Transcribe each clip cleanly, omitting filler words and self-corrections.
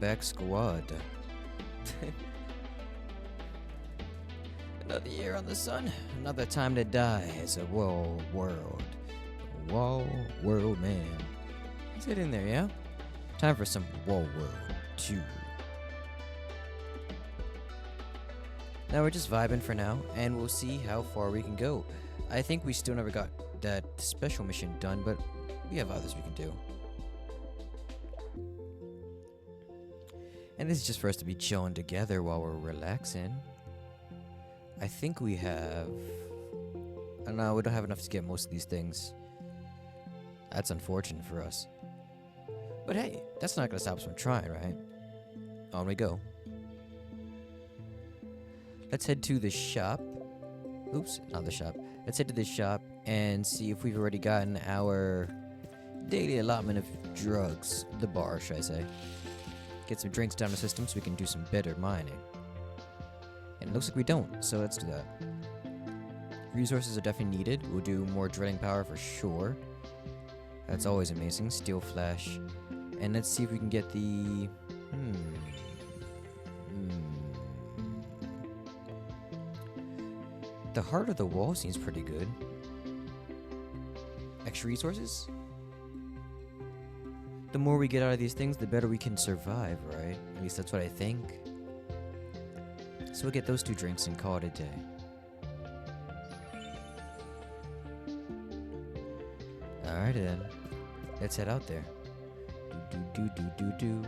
back, squad. Another year on the sun, another time to die as a wall world man. Is it in there, yeah? Time for some Wall World 2. Now we're just vibing for now, and we'll see how far we can go. I think we still never got that special mission done, but we have others we can do. And this is just for us to be chilling together while we're relaxing. I think we have... no, we don't have enough to get most of these things. That's unfortunate for us. But hey, that's not gonna stop us from trying, right? On we go. Let's head to the shop. Oops, not the shop. Let's head to the shop and see if we've already gotten our daily allotment of drugs. The bar, should I say. Get some drinks down the system so we can do some better mining. And it looks like we don't, so let's do that. Resources are definitely needed. We'll do more drilling power for sure. That's always amazing. Steel flash. And let's see if we can get the... The heart of the wall seems pretty good. Extra resources? The more we get out of these things, the better we can survive, right? At least that's what I think. So we'll get those 2 drinks and call it a day. Alright then. Let's head out there. Do.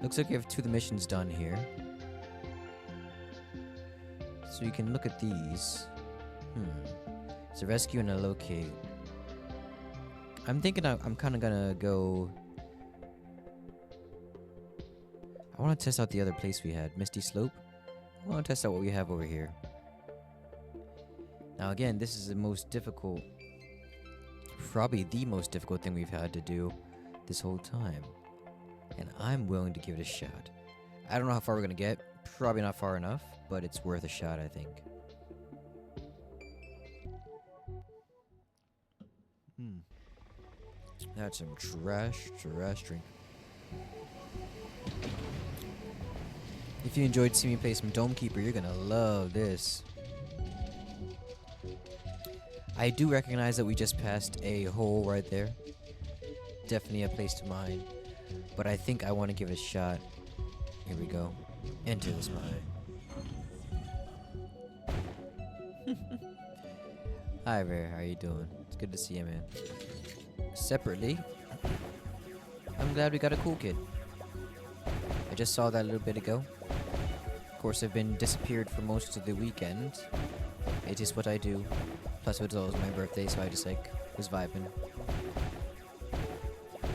Looks like we have 2 of the missions done here. So you can look at these. It's a rescue and a locate. I'm thinking I'm kind of gonna go... I want to test out the other place we had, Misty Slope. I want to test out what we have over here. Now again, this is the most difficult... Probably the most difficult thing we've had to do this whole time. And I'm willing to give it a shot. I don't know how far we're gonna get. Probably not far enough, but it's worth a shot, I think. That's some trash drink. If you enjoyed seeing me play some Dome Keeper, you're gonna love this. I do recognize that we just passed a hole right there. Definitely a place to mine. But I think I want to give it a shot. Here we go. Enter this mine. Hi there, how you doing? It's good to see you, man. Separately, I'm glad we got a cool kid. I just saw that a little bit ago. Of course, I've been disappeared for most of the weekend. It is what I do. Plus, it was always my birthday, so I just was vibing.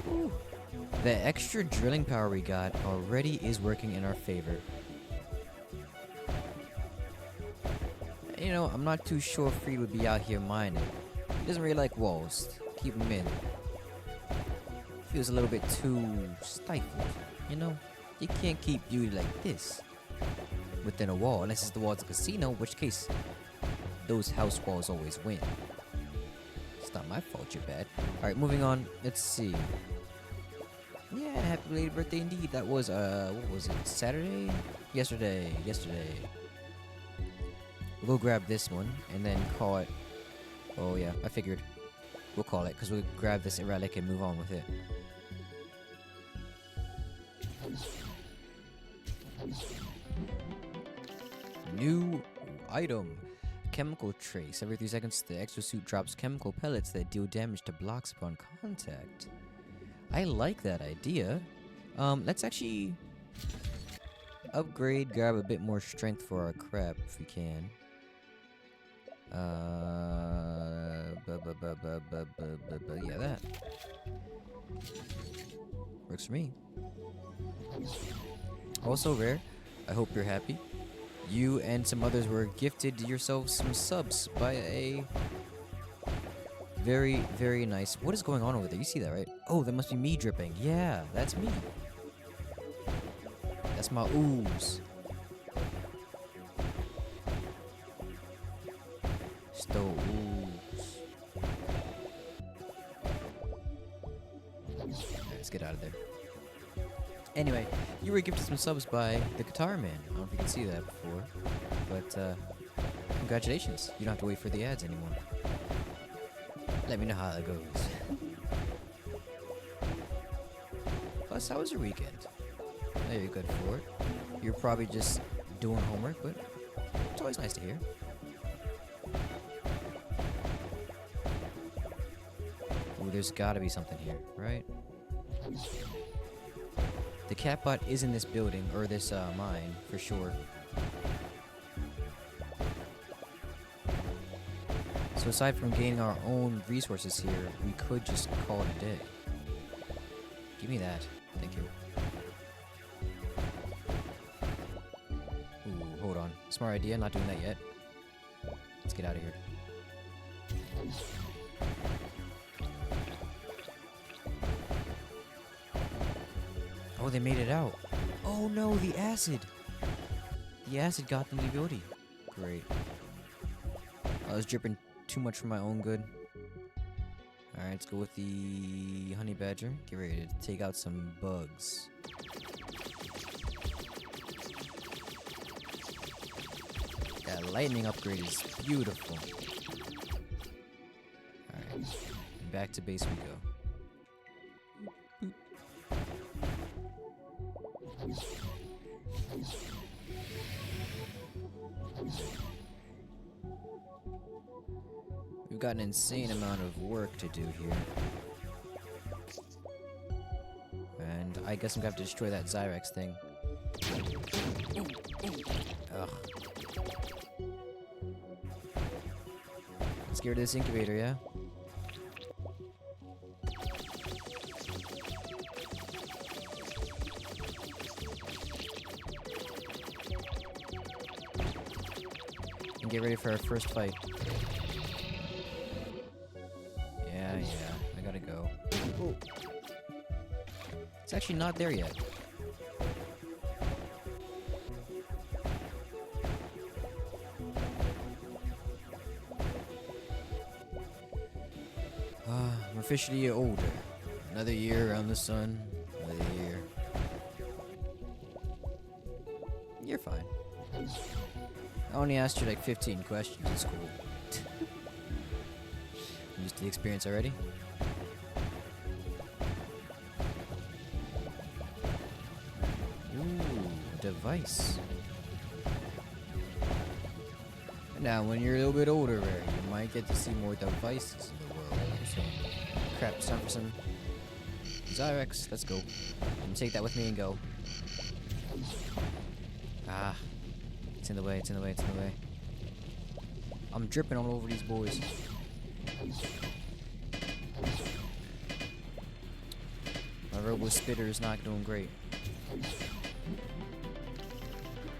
Ooh. The extra drilling power we got already is working in our favor. You know, I'm not too sure Freed would be out here mining. He doesn't really like walls. Keep him in. Feels a little bit too stifled, you know? You can't keep beauty like this within a wall, unless it's the walls of the casino, in which case those house walls always win. It's not my fault you're bad. Alright, moving on. Let's see. Yeah, happy belated birthday indeed. That was, what was it? Saturday? Yesterday. We'll grab this one and then call it. Oh yeah, I figured. We'll call it because we'll grab this relic and move on with it. New item. Chemical trace. Every 3 seconds, the exosuit drops chemical pellets that deal damage to blocks upon contact. I like that idea. Let's actually upgrade, grab a bit more strength for our crap if we can. Yeah, that works for me. Also rare, I hope you're happy. You and some others were gifted yourselves some subs by a very, very nice... What is going on over there? You see that, right? Oh, that must be me dripping. Yeah, that's me. That's my ooze. Stow ooze. Let's get out of there. Anyway, you were gifted some subs by the Guitar Man. I don't know if you can see that before, but congratulations. You don't have to wait for the ads anymore. Let me know how that goes. Plus, how was your weekend? I know you're good for it. You're probably just doing homework, but it's always nice to hear. Ooh, there's gotta be something here, right? The Catbot is in this building, or this mine, for sure. So aside from gaining our own resources here, we could just call it a day. Give me that. Thank you. Ooh, hold on. Smart idea, not doing that yet. Let's get out of here. Oh, they made it out. Oh no, the acid! The acid got them the ability. Great. I was dripping too much for my own good. Alright, let's go with the honey badger. Get ready to take out some bugs. That lightning upgrade is beautiful. Alright, back to base we go. We've got an insane amount of work to do here. And I guess I'm gonna have to destroy that Zyrex thing. Ugh. Let's get rid of this incubator, yeah? And get ready for our first fight. Yeah, I gotta go. Ooh. It's actually not there yet. I'm officially older. Another year around the sun. Another year. You're fine. I only asked you like 15 questions in school. Used to the experience already? Ooh, a device. Now, when you're a little bit older, Rare, you might get to see more devices in the world. So, crap, it's time for some Zyrex. Let's go. I'm gonna take that with me and go. Ah. It's in the way, it's in the way, it's in the way. I'm dripping all over these boys. My Robo Spitter is not doing great.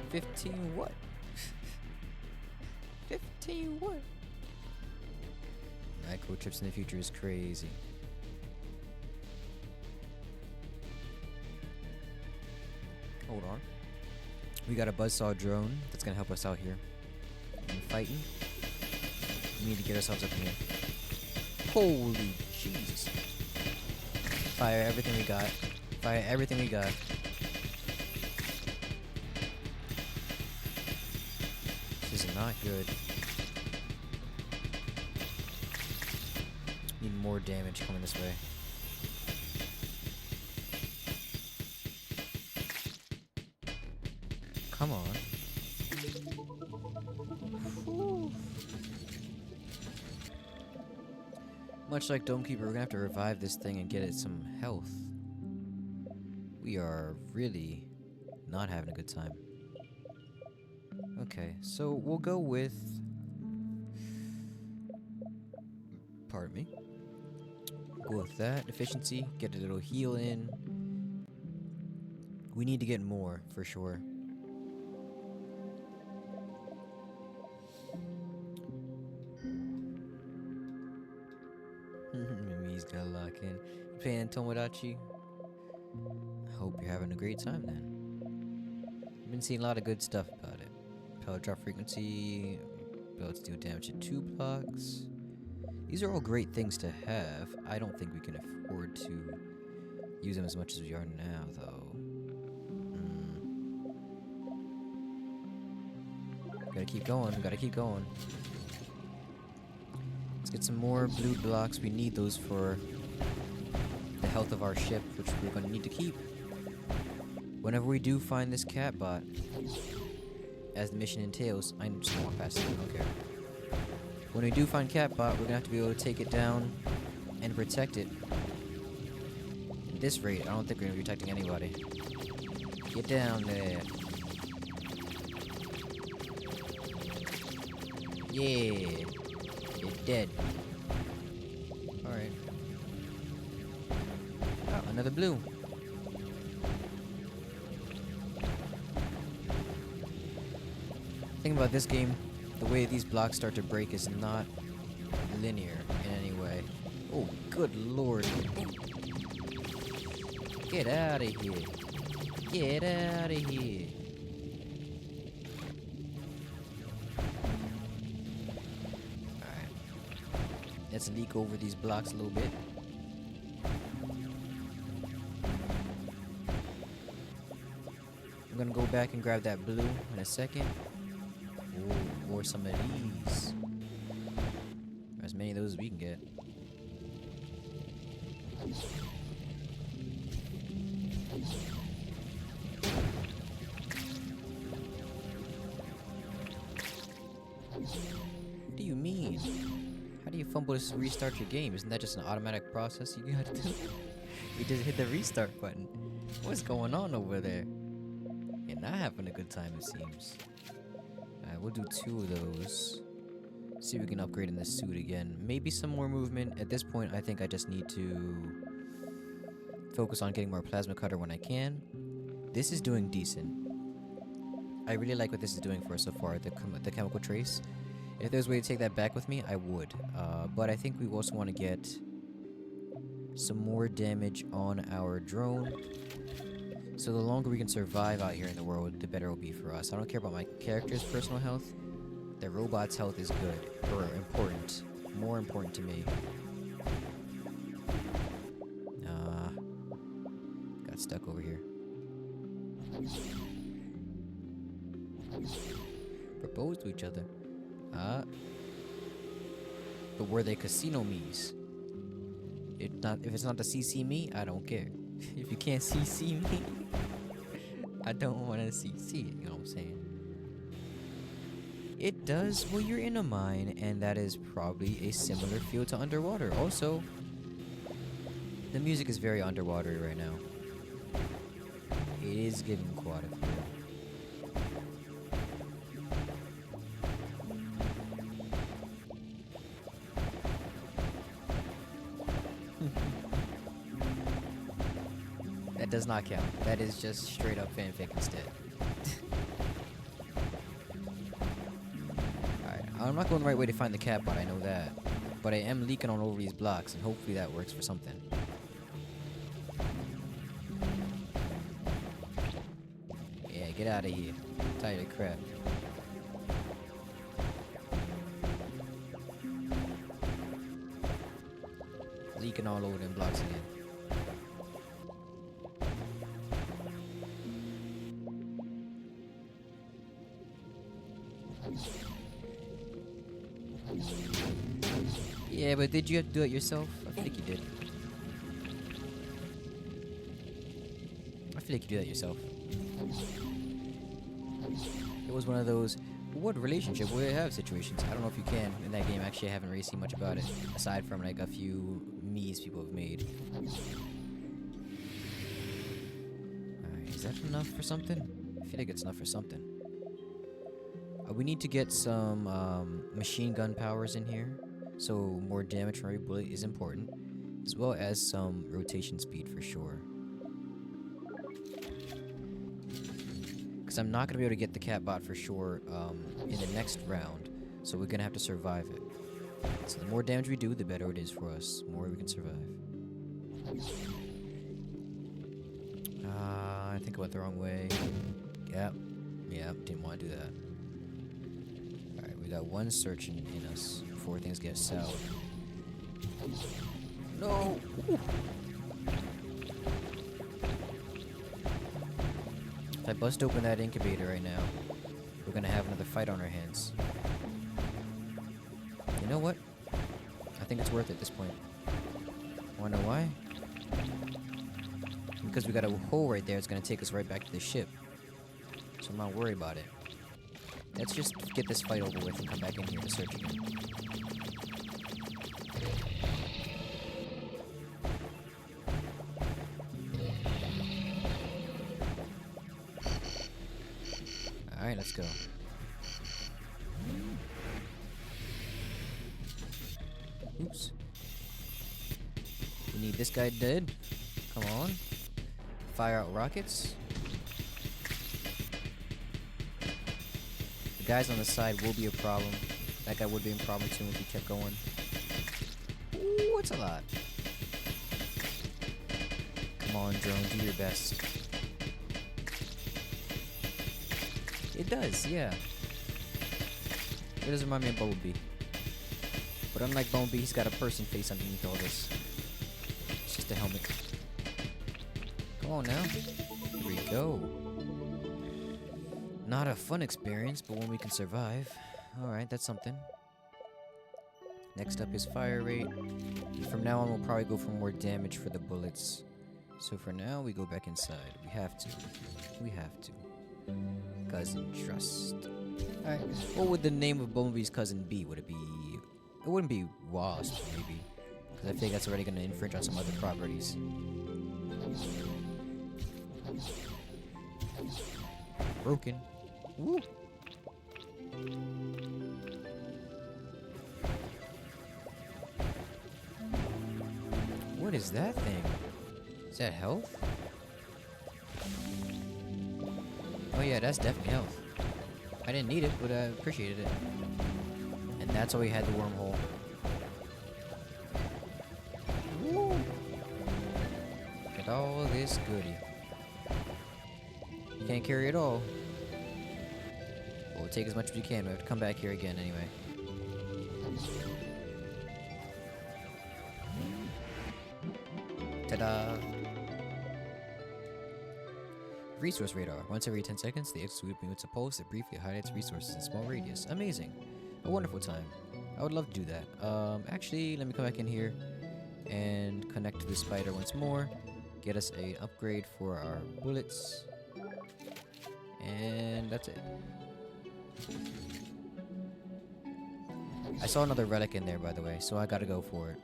15 what? 15 what? Micro trips in the future is crazy. Hold on. We got a Buzzsaw drone that's gonna help us out here. And fighting. We need to get ourselves up in here. Holy Jesus. Fire everything we got. Fire everything we got. This is not good. Need more damage coming this way. Come on. Whew. Much like Domekeeper, we're gonna have to revive this thing and get it some health. We are really not having a good time. Okay, so we'll go with... Pardon me. Go with that. Efficiency, get a little heal in. We need to get more, for sure. Mimi's gotta lock in. You playing Tomodachi? I hope you're having a great time then. I've been seeing a lot of good stuff about it. Pellet drop frequency, ability to do damage at 2 blocks. These are all great things to have. I don't think we can afford to use them as much as we are now, though. Gotta keep going. Gotta keep going. Let's get some more blue blocks. We need those for the health of our ship, which we're gonna need to keep. Whenever we do find this cat bot, as the mission entails, I'm just gonna walk past it, I don't care. When we do find cat bot, we're gonna have to be able to take it down and protect it. At this rate, I don't think we're gonna be protecting anybody. Get down there. Yeah. You're dead. Alright. Oh, another blue. The thing about this game, the way these blocks start to break is not linear in any way. Oh, good lord. Get out of here. Get out of here. Alright. Let's leak over these blocks a little bit. I'm gonna go back and grab that blue in a second. Ooh, or some of these. As many of those as we can get. What do you mean? How do you fumble to restart your game? Isn't that just an automatic process you gotta do? You just hit the restart button. What's going on over there? You're not having a good time, it seems. Alright, we'll do 2 of those. See if we can upgrade in this suit again. Maybe some more movement. At this point, I think I just need to focus on getting more plasma cutter when I can. This is doing decent. I really like what this is doing for us so far, the chemical trace. If there's a way to take that back with me, I would. But I think we also want to get some more damage on our drone. So the longer we can survive out here in the world, the better it will be for us. I don't care about my character's personal health. The robot's health is good, or important. More important to me. Got stuck over here. Propose to each other. But were they casino me's? If it's not the CC me, I don't care. If you can't CC me, I don't want to CC it, you know what I'm saying? It does, well, you're in a mine, and that is probably a similar feel to underwater. Also, the music is very underwater right now. It is giving quite a feel. That does not count. That is just straight up fanfic instead. Alright, I'm not going the right way to find the cat bot, I know that. But I am leaking on over these blocks, and hopefully that works for something. Yeah, get out of here. I'm tired of crap. Leaking all over them blocks again. Yeah, but did you have to do it yourself? I feel like you did. I feel like you do that yourself. It was one of those, what relationship will you have situations. I don't know if you can in that game. Actually, I haven't really seen much about it, aside from like a few me's people have made. Alright, is that enough for something? I feel like it's enough for something. We need to get some machine gun powers in here. So more damage from every bullet is important, as well as some rotation speed for sure. Because I'm not going to be able to get the cat bot for sure in the next round, so we're going to have to survive it. So the more damage we do, the better it is for us, the more we can survive. I think I went the wrong way. Yep, didn't want to do that. Alright, we got one searching in us before things get sour. No! Ooh. If I bust open that incubator right now, we're gonna have another fight on our hands. You know what? I think it's worth it at this point. Wanna know why? Because we got a hole right there, it's gonna take us right back to the ship. So I'm not worried about it. Let's just get this fight over with and come back in here to search again. Alright, let's go. Oops. We need this guy dead. Come on. Fire out rockets. The guys on the side will be a problem. That guy would be a problem too if we kept going. Ooh, it's a lot. Come on, drone, do your best. It does, yeah. It does remind me of Bumblebee. But unlike Bumblebee, he's got a person face underneath all this. It's just a helmet. Come on now. Here we go. Not a fun experience, but one we can survive. Alright, that's something. Next up is fire rate. From now on, we'll probably go for more damage for the bullets. So for now, we go back inside. We have to. We have to. Cousin Trust. Alright, what would the name of Bumblebee's cousin be? Would it be... It wouldn't be Wasp, maybe. Because I think that's already going to infringe on some other properties. Broken. Woo! What is that thing? Is that health? Oh yeah, that's definitely health. I didn't need it, but I appreciated it. And that's why we had the wormhole. Woo! Look at all this goodie. You can't carry it all. We'll take as much as we can. We have to come back here again anyway. Ta-da! Resource radar. Once every 10 seconds, the exosuit emits a pulse that briefly highlights resources in small radius. Amazing. A wonderful time. I would love to do that. Actually, let me come back in here and connect to the spider once more. Get us an upgrade for our bullets. And that's it. I saw another relic in there, by the way, so I gotta go for it.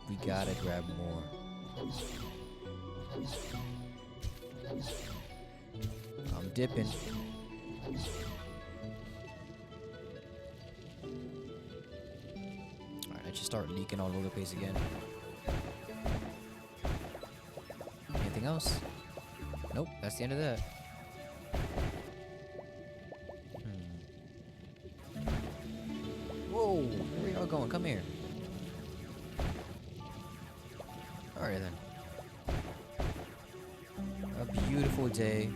We gotta grab more. I'm dipping. Alright, I just start leaking all over the place again. Anything else? Nope, that's the end of that. Whoa, where y'all going? Come here. Alright then. A beautiful day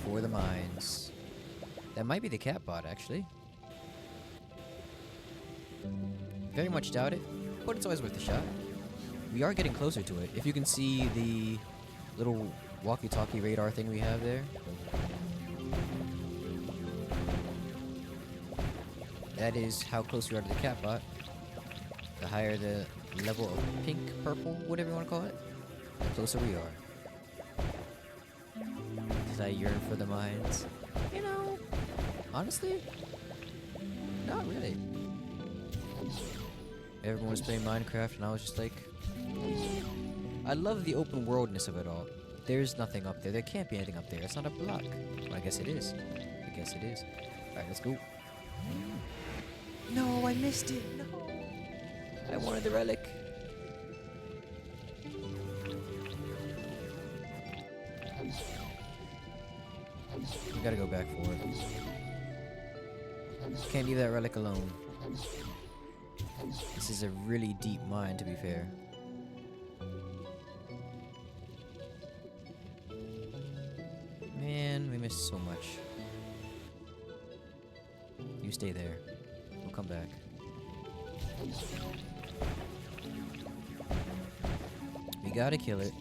for the mines. That might be the cat bot, actually. Very much doubt it, but it's always worth a shot. We are getting closer to it. If you can see the little walkie-talkie radar thing we have there. That is how close we are to the cat bot. The higher the level of pink, purple, whatever you want to call it, the closer we are. Did I yearn for the mines? You know, honestly, not really. Everyone was playing Minecraft and I was just like, I love the open worldness of it all. There's nothing up there. There can't be anything up there. It's not a block. Well, I guess it is. I guess it is. Alright, let's go. No, I missed it. No. I wanted the relic. We gotta go back for it. Can't leave that relic alone. This is a really deep mine, to be fair. Man, we missed so much. You stay there. We'll come back. We gotta kill it.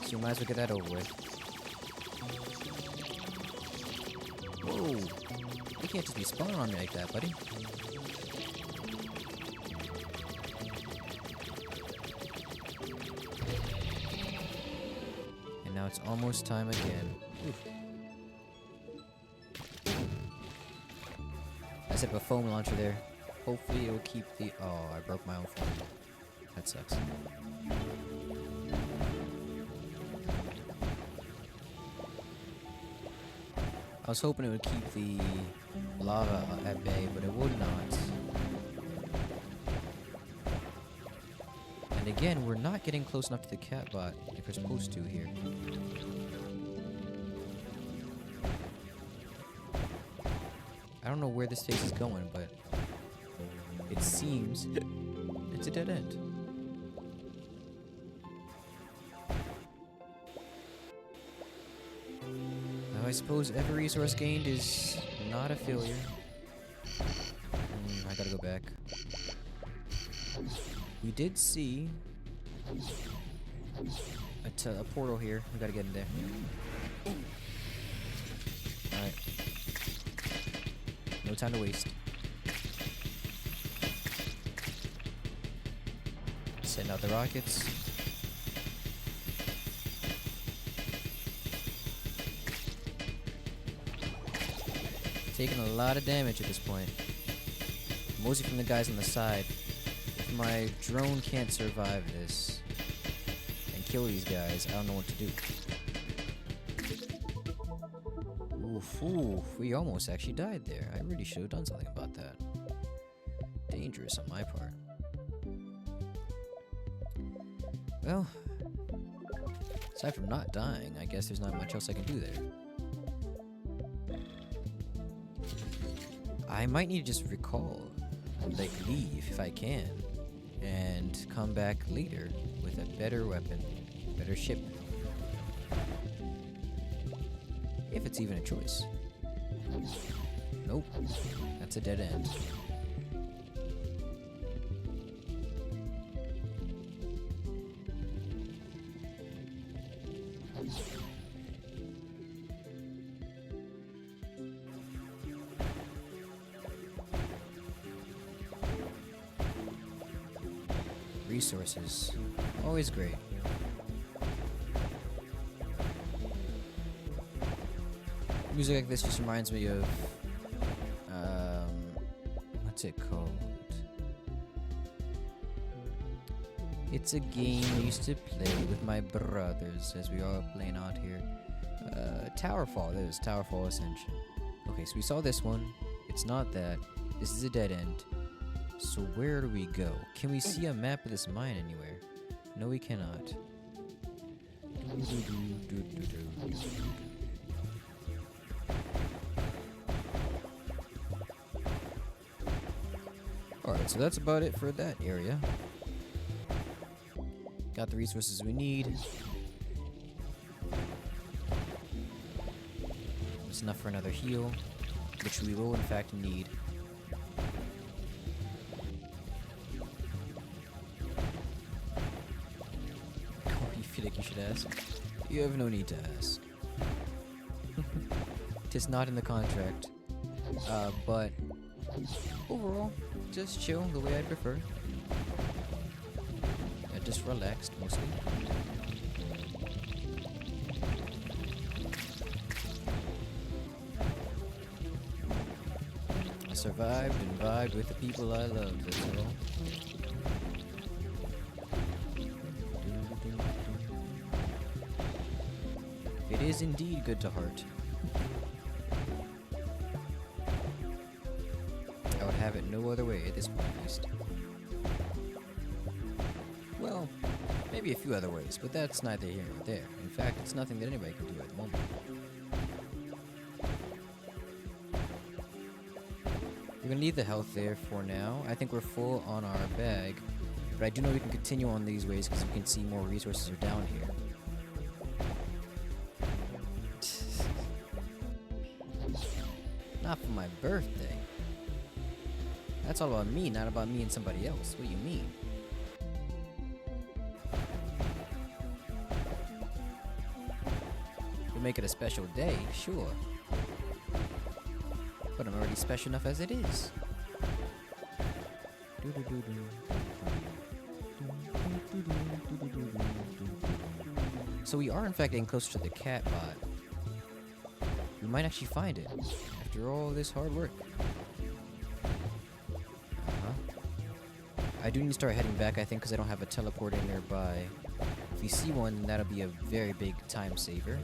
So we might as well get that over with. Whoa! You can't just be spawning on me like that, buddy. And now it's almost time again. Oof. I set up a foam launcher there. Hopefully it'll keep the... Oh, I broke my own foam. That sucks. I was hoping it would keep the lava at bay, but it would not. And again, we're not getting close enough to the cat bot like we're supposed to here. I don't know where this phase is going, but it seems it's a dead end. Now I suppose every resource gained is not a failure. I gotta go back. We did see a portal here. We gotta get in there. Alright. No time to waste. Send out the rockets. Taking a lot of damage at this point. Mostly from the guys on the side. If my drone can't survive this and kill these guys, I don't know what to do. Oof, we almost actually died there. I really should have done something about that. Dangerous on my part. Well, aside from not dying, I guess there's not much else I can do there. I might need to just recall, like leave if I can, and come back later with a better weapon, better ship. If it's even a choice. Nope, that's a dead end. Resources, always great. Music like this just reminds me of, what's it called? It's a game I used to play with my brothers as we are playing out here. Towerfall, there's Towerfall Ascension. Okay, so we saw this one. It's not that. This is a dead end. So where do we go? Can we see a map of this mine anywhere? No, we cannot. Alright, so that's about it for that area. Got the resources we need. It's enough for another heal, which we will in fact need. You should ask. You have no need to ask. Tis not in the contract. But overall, just chill the way I prefer. Just relaxed mostly. I survived and vibed with the people I love, that's all. It is indeed good to heart. I would have it no other way at this point, at least. Well, maybe a few other ways, but that's neither here nor there. In fact, it's nothing that anybody can do at the moment. We're gonna leave the health there for now. I think we're full on our bag, but I do know we can continue on these ways because we can see more resources are down here. Not for my birthday. That's all about me, not about me and somebody else. What do you mean? make it a special day, sure. But I'm already special enough as it is. So we are in fact getting closer to the cat bot. We might actually find it after all this hard work. I do need to start heading back, I think, because I don't have a teleporter nearby. If we see one, that'll be a very big time saver.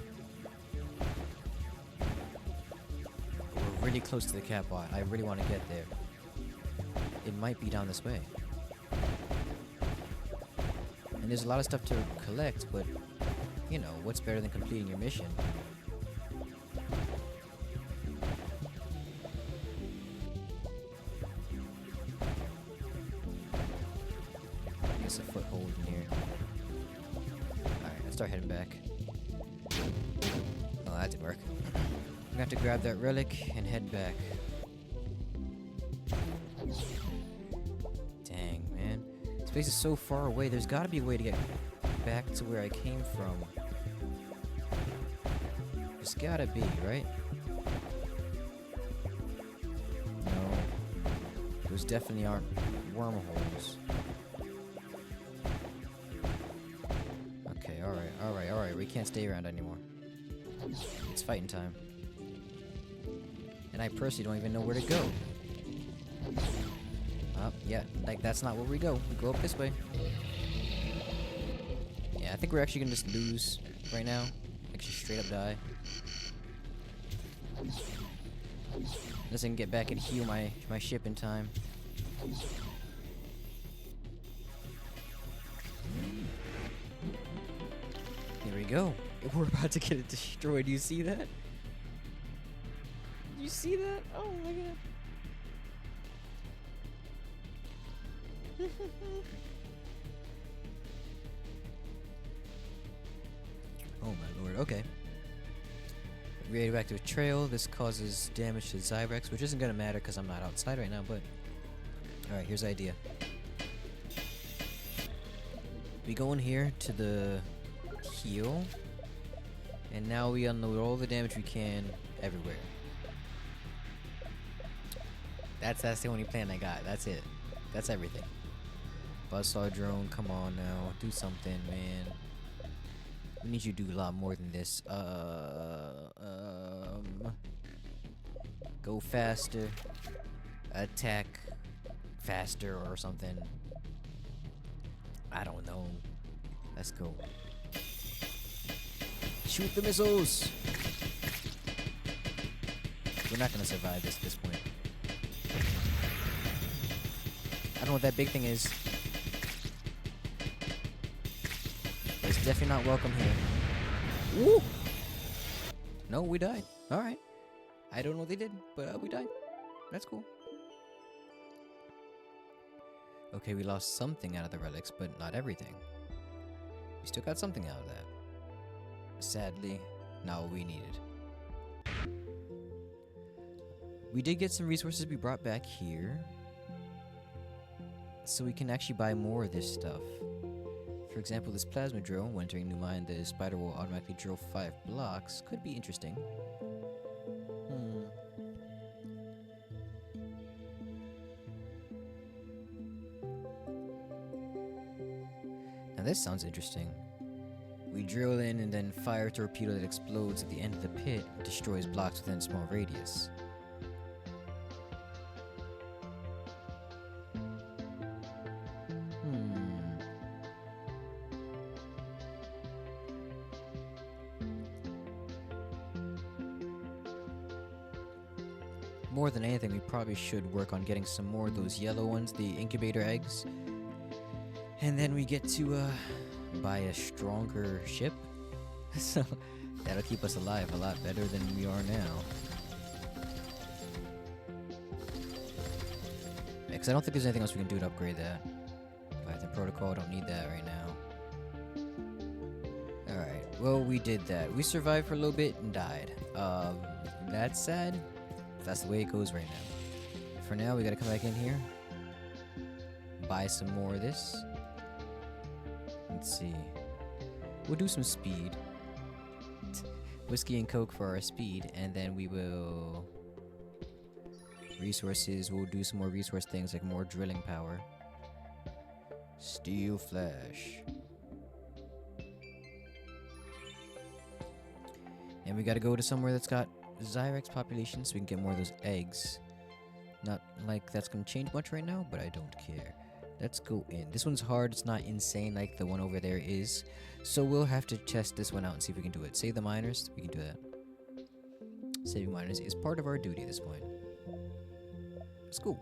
We're really close to the cat bot. I really want to get there. It might be down this way. And there's a lot of stuff to collect, but, you know, what's better than completing your mission? I guess a foothold in here. Alright, let's start heading back. Oh, that didn't work. I'm gonna have to grab that relic and head back. Dang, man. This place is so far away. There's gotta be a way to get back to where I came from. There's gotta be, right? No. Those definitely aren't wormholes. Okay, alright. We can't stay around anymore. It's fighting time. And I personally don't even know where to go. Yeah, like that's not where we go. We go up this way. Yeah, I think we're actually gonna just lose right now. Like just straight up die. Unless I can get back and heal my ship in time. Here we go. We're about to get it destroyed. Do you see that? You see that? Oh my god. Oh my lord, okay. Radioactive trail. This causes damage to Zyrex, which isn't gonna matter because I'm not outside right now, but... Alright, here's the idea. We go in here to the heal, and now we unload all the damage we can everywhere. That's the only plan I got. That's it. That's everything. Buzzsaw drone, come on now. Do something, man. We need you to do a lot more than this. Go faster. Attack faster or something. I don't know. Let's go. Shoot the missiles! We're not gonna survive this at this point. I don't know what that big thing is. But it's definitely not welcome here. Woo! No, we died. Alright. I don't know what they did, but we died. That's cool. Okay, we lost something out of the relics, but not everything. We still got something out of that. Sadly, not what we needed. We did get some resources we brought back here. So we can actually buy more of this stuff. For example, this plasma drill, when entering new mine, the spider will automatically drill 5 blocks. Could be interesting. Now this sounds interesting. We drill in and then fire a torpedo that explodes at the end of the pit and destroys blocks within a small radius. More than anything, we probably should work on getting some more of those yellow ones, the incubator eggs. And then we get to buy a stronger ship. So that'll keep us alive a lot better than we are now. Because I don't think there's anything else we can do to upgrade that. Python protocol, don't need that right now. Alright, well we did that. We survived for a little bit and died. That's sad. That's the way it goes right now. For now, we gotta come back in here. Buy some more of this. Let's see. We'll do some speed. Whiskey and Coke for our speed, and then we will... Resources, we'll do some more resource things like more drilling power. Steel Flash. And we gotta go to somewhere that's got Zyrex population so we can get more of those eggs. Not like that's gonna change much right now, but I don't care. Let's go in. This one's hard, it's not insane like the one over there is. So we'll have to test this one out and see if we can do it. Save the miners, we can do that. Saving miners is part of our duty at this point. It's cool.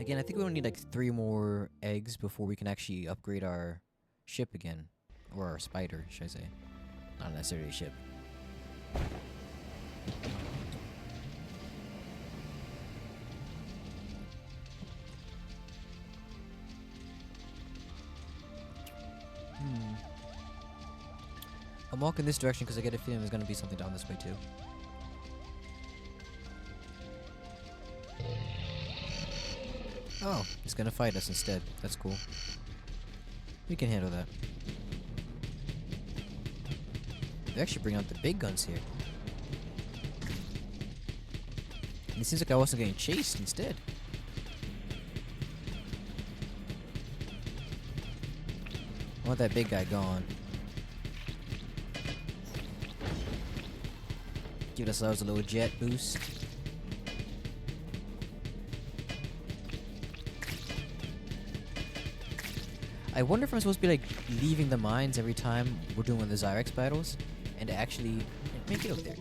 Again, I think we only need like 3 more eggs before we can actually upgrade our ship again. Or our spider, should I say. Not necessarily a ship. I'm walking this direction because I get a feeling there's going to be something down this way too. Oh, he's going to fight us instead. That's cool. We can handle that. They actually bring out the big guns here. And it seems like I wasn't getting chased instead. I want that big guy gone. Give ourselves a little jet boost. I wonder if I'm supposed to be like leaving the mines every time we're doing one of the Zyrex battles, and actually make it over there.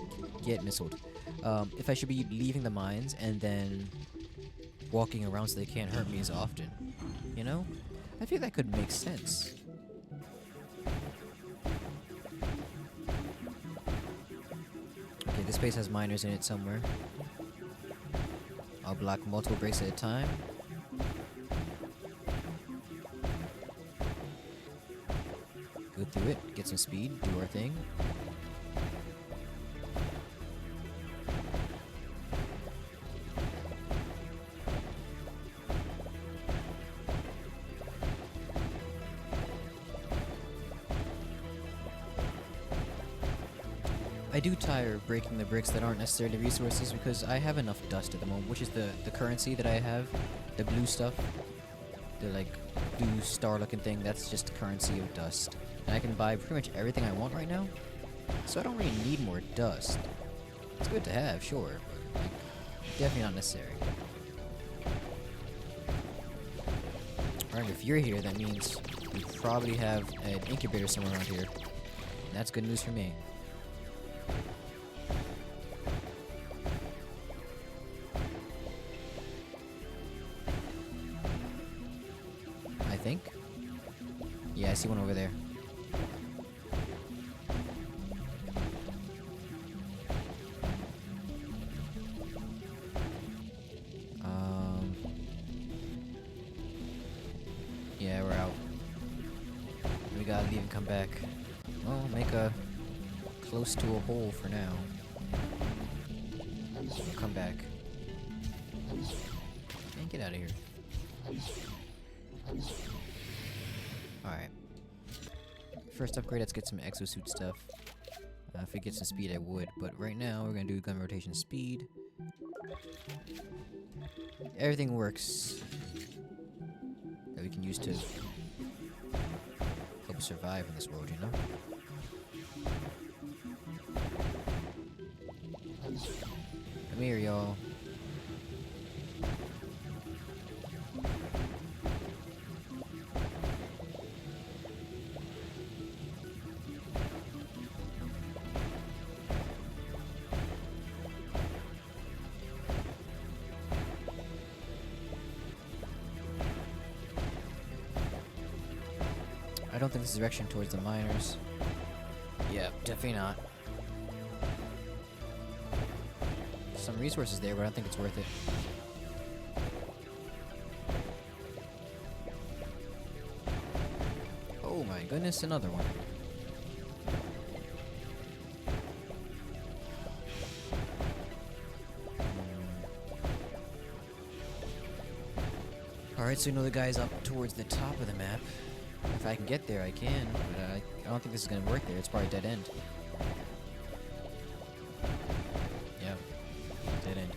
Get missiled. If I should be leaving the mines and then walking around so they can't hurt me as often. You know? I feel that could make sense. Okay, this place has miners in it somewhere. I'll block multiple breaks at a time. Go through it, get some speed, do our thing. I do tire breaking the bricks that aren't necessarily resources because I have enough dust at the moment, which is the currency that I have, the blue stuff, the like blue star looking thing, that's just the currency of dust. And I can buy pretty much everything I want right now, so I don't really need more dust. It's good to have, sure, but like, definitely not necessary. Alright, if you're here, that means we probably have an incubator somewhere around here. And that's good news for me. I think. Yeah, I see one over there. Yeah, we're out. We gotta leave and come back. Well, make a close to a hole for now. We'll come back. And get out of here. Alright. First upgrade, let's get some exosuit stuff. If we get some speed, I would, but right now we're gonna do gun rotation speed. Everything works that we can use to help survive in this world, you know? Come here, y'all. I don't think this is direction towards the miners. Yeah, definitely not. Some resources there, but I don't think it's worth it. Oh my goodness, another one. Alright, so we know the guy's up towards the top of the map. If I can get there, I can, but I don't think this is gonna work there. It's probably dead end. Yeah, dead end.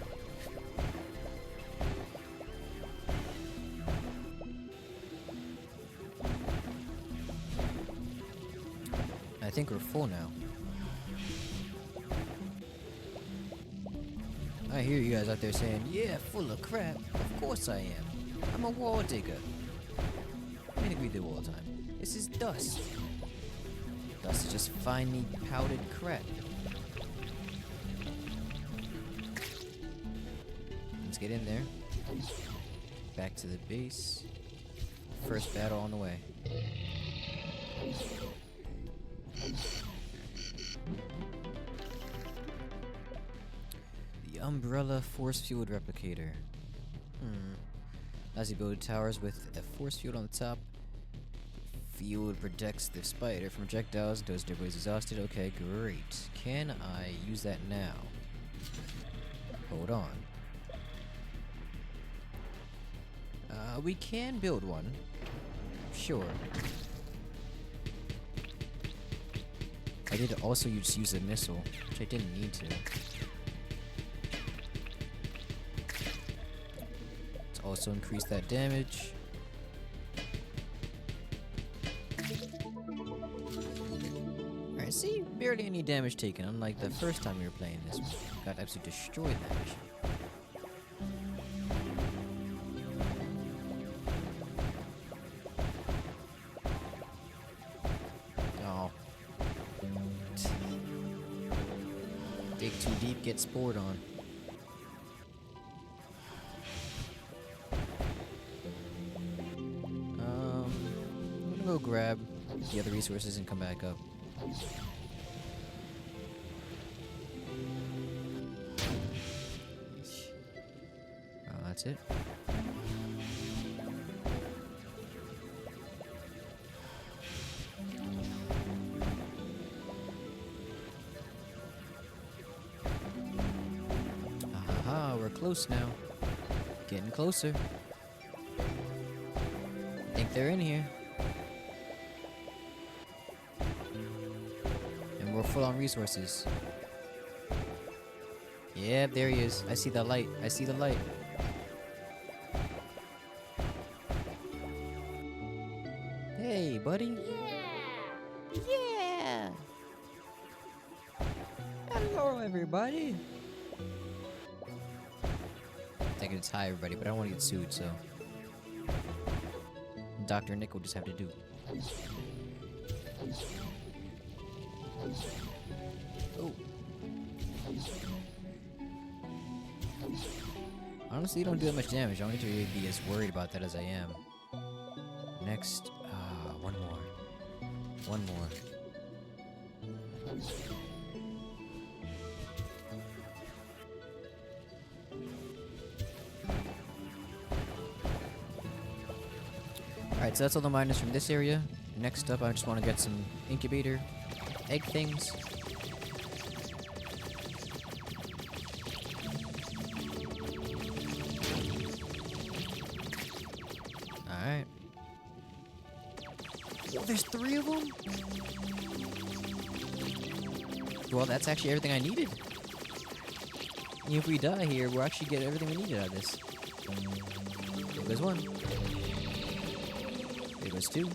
I think we're full now. I hear you guys out there saying, yeah, full of crap. Of course I am. I'm a wall digger. I think we do all the time. This is dust. Dust is just finely powdered crap. Let's get in there. Back to the base. First battle on the way. The Umbrella force-fueled replicator. As you build towers with a force field on the top, field protects the spider from projectiles until its debris is exhausted. Okay, great. Can I use that now? Hold on. We can build one. Sure. I did also use a missile, which I didn't need to. Let's also increase that damage. Alright, see? Barely any damage taken, unlike the first time we were playing this. Got absolutely destroyed that mission. Oh. Dig too deep, get spored on. I'm gonna go grab the other resources and come back up. Oh, that's it. Aha, we're close now. Getting closer. Think they're in here. And we're full on resources. Yep, there he is. I see the light. I see the light. Hey, buddy. Yeah. Hello, everybody. Thinking it's hi, everybody, but I don't want to get sued, so Dr. Nick will just have to do. Oh. Honestly, you don't do that much damage. I don't need to really be as worried about that as I am. Next, one more. One more. Alright, so that's all the miners from this area. Next up, I just want to get some incubator egg things. Alright. Oh, there's 3 of them? Well, that's actually everything I needed. And if we die here, we'll actually get everything we needed out of this. There goes 1. There goes 2.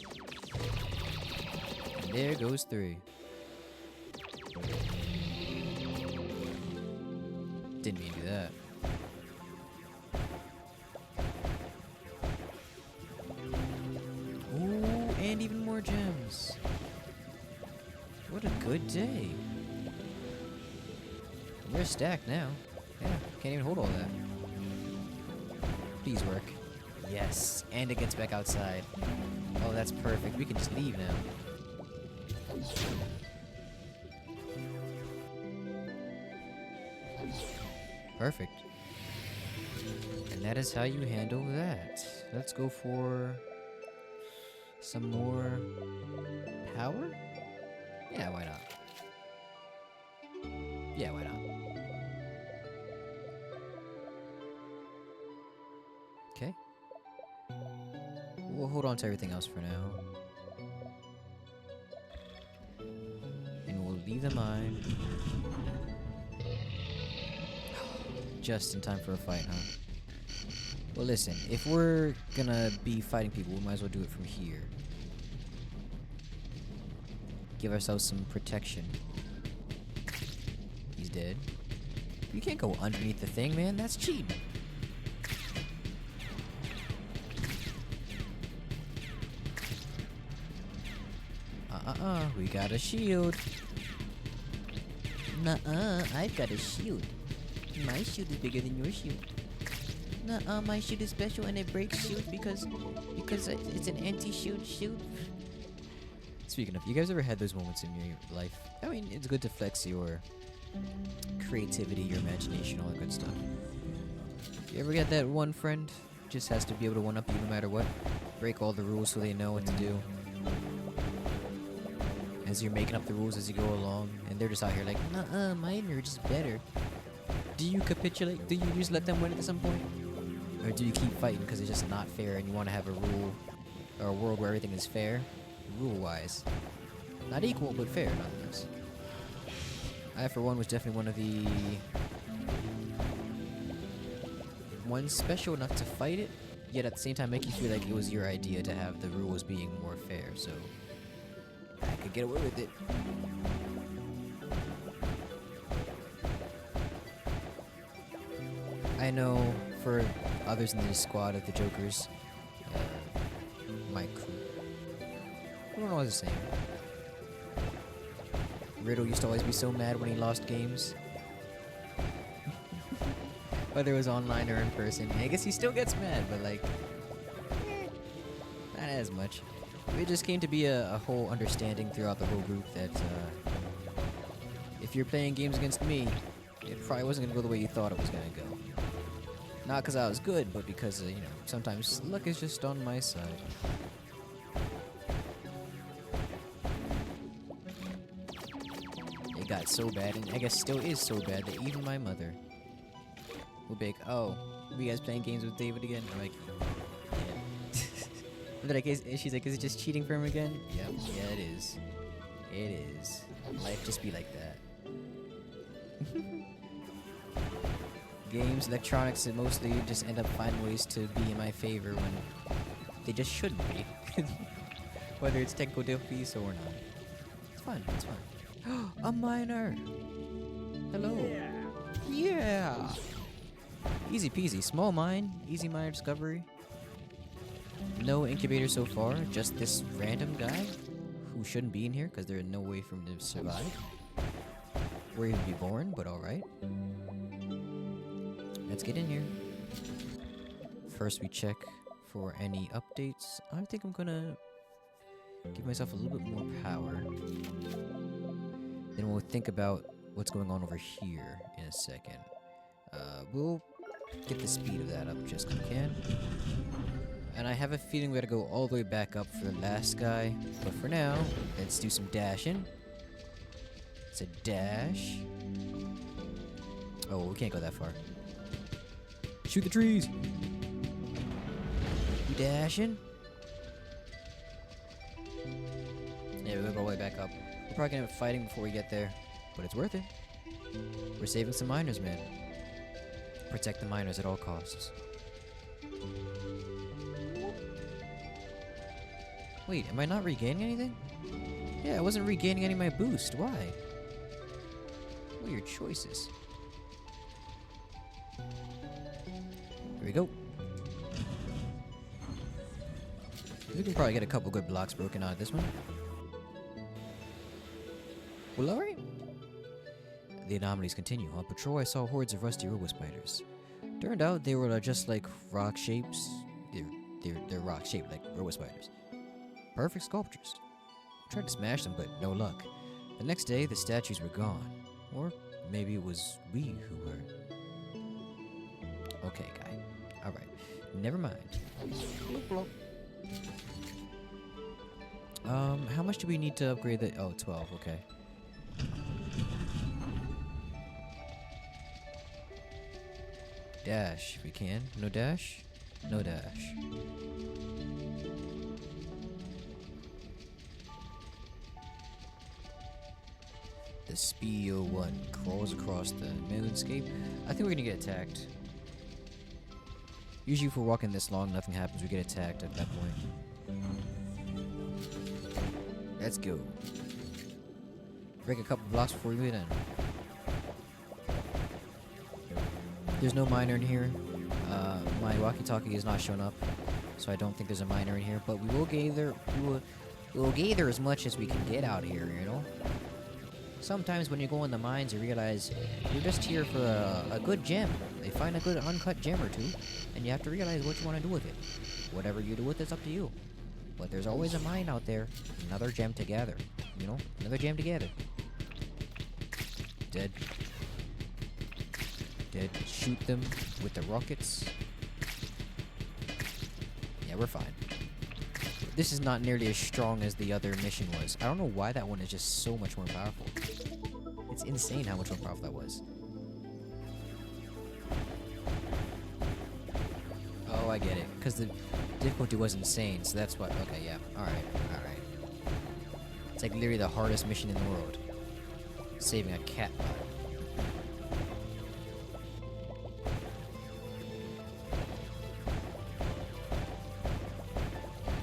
And there goes 3. Didn't mean to do that. Ooh, and even more gems. What a good day. We're stacked now. Yeah, can't even hold all that. Please work. Yes, and it gets back outside. Oh, that's perfect. We can just leave now. Perfect. And that is how you handle that. Let's go for some more power? Yeah, why not? Yeah, why not? Okay. We'll hold on to everything else for now. Leave the mine. Just in time for a fight, huh? Well, listen, if we're gonna be fighting people, we might as well do it from here. Give ourselves some protection. He's dead. You can't go underneath the thing, man. That's cheating. We got a shield. Nuh-uh, I've got a shield. My shield is bigger than your shield. Nuh-uh, my shield is special and it breaks shield because it's an anti-shield shield. Speaking of, you guys ever had those moments in your life? I mean, it's good to flex your creativity, your imagination, all that good stuff. You ever get that one friend just has to be able to one-up you no matter what? Break all the rules so they know what to do. As you're making up the rules as you go along, and they're just out here like, nuh-uh, mine are just better. Do you capitulate? Do you just let them win at some point? Or do you keep fighting because it's just not fair and you want to have a rule, or a world where everything is fair, rule-wise? Not equal, but fair, nonetheless. I, for one, was definitely one of the ones special enough to fight it, yet at the same time make you feel like it was your idea to have the rules being more fair, so I could get away with it. I know for others in the squad of the Jokers, my crew, I don't know what to say. Riddle used to always be so mad when he lost games. Whether it was online or in person. I guess he still gets mad, but like, not as much. It just came to be a whole understanding throughout the whole group that if you're playing games against me, it probably wasn't going to go the way you thought it was going to go. Not because I was good, but because, you know, sometimes luck is just on my side. It got so bad, and I guess still is so bad, that even my mother will be like, oh, you guys playing games with David again? I'm like, yeah. But like, she's like, is it just cheating for him again? Yep, yeah, it is. It is. Life just be like that. Games, electronics, and mostly just end up finding ways to be in my favor when they just shouldn't be. Whether it's technical difficulties or not. It's fun, it's fun. A miner! Hello. Yeah! Easy peasy. Small mine, easy miner discovery. No incubator so far, just this random guy who shouldn't be in here because there's no way for him to survive. Or even be born, but alright. Let's get in here. First we check for any updates. I think I'm gonna give myself a little bit more power. Then we'll think about what's going on over here in a second. We'll get the speed of that up just as we can. And I have a feeling we gotta go all the way back up for the last guy. But for now, let's do some dashing. It's a dash. Oh, we can't go that far. Shoot the trees! You dashing? Yeah, we'll go all the way back up. We're probably gonna end up fighting before we get there. But it's worth it. We're saving some miners, man. Protect the miners at all costs. Wait, am I not regaining anything? Yeah, I wasn't regaining any of my boost. Why? What are your choices? Here we go. We can probably get a couple good blocks broken out of this one. Well, alright. The anomalies continue. On patrol, I saw hordes of rusty robo spiders. Turned out they were just like rock shapes. They're rock shaped like robo spiders. Perfect sculptures. Tried to smash them, but no luck. The next day, the statues were gone. Or maybe it was we who were. Okay, guy. Alright. Never mind. How much do we need to upgrade the... Oh, 12. Okay. Dash, if we can. No dash? No dash. The Spio 1 crawls across the moonscape. I think we're gonna get attacked. Usually if we're walking this long, nothing happens. We get attacked at that point. Let's go. Break a couple blocks before we get in. There's no miner in here. My walkie-talkie is not showing up, so I don't think there's a miner in here. But we will gather as much as we can get out here, you know? Sometimes when you go in the mines, you realize you're just here for a good gem. They find a good uncut gem or two, and you have to realize what you want to do with it. Whatever you do with it's up to you. But there's always a mine out there. Another gem to gather. You know? Another gem to gather. Dead. Dead. Shoot them with the rockets. Yeah, we're fine. This is not nearly as strong as the other mission was. I don't know why that one is just so much more powerful. It's insane how much more powerful that was. Oh, I get it. Because the difficulty was insane, so that's why. Okay, yeah. Alright, alright. It's like literally the hardest mission in the world. Saving a cat bot.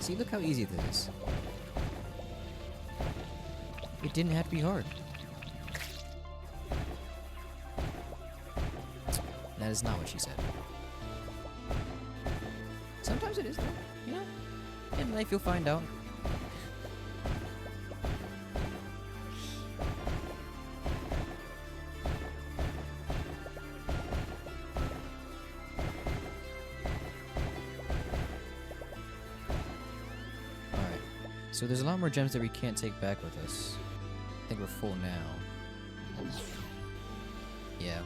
See, look how easy this is. It didn't have to be hard. That is not what she said. Sometimes it is, though. You know? In life, you'll find out. So there's a lot more gems that we can't take back with us. I think we're full now. Yeah.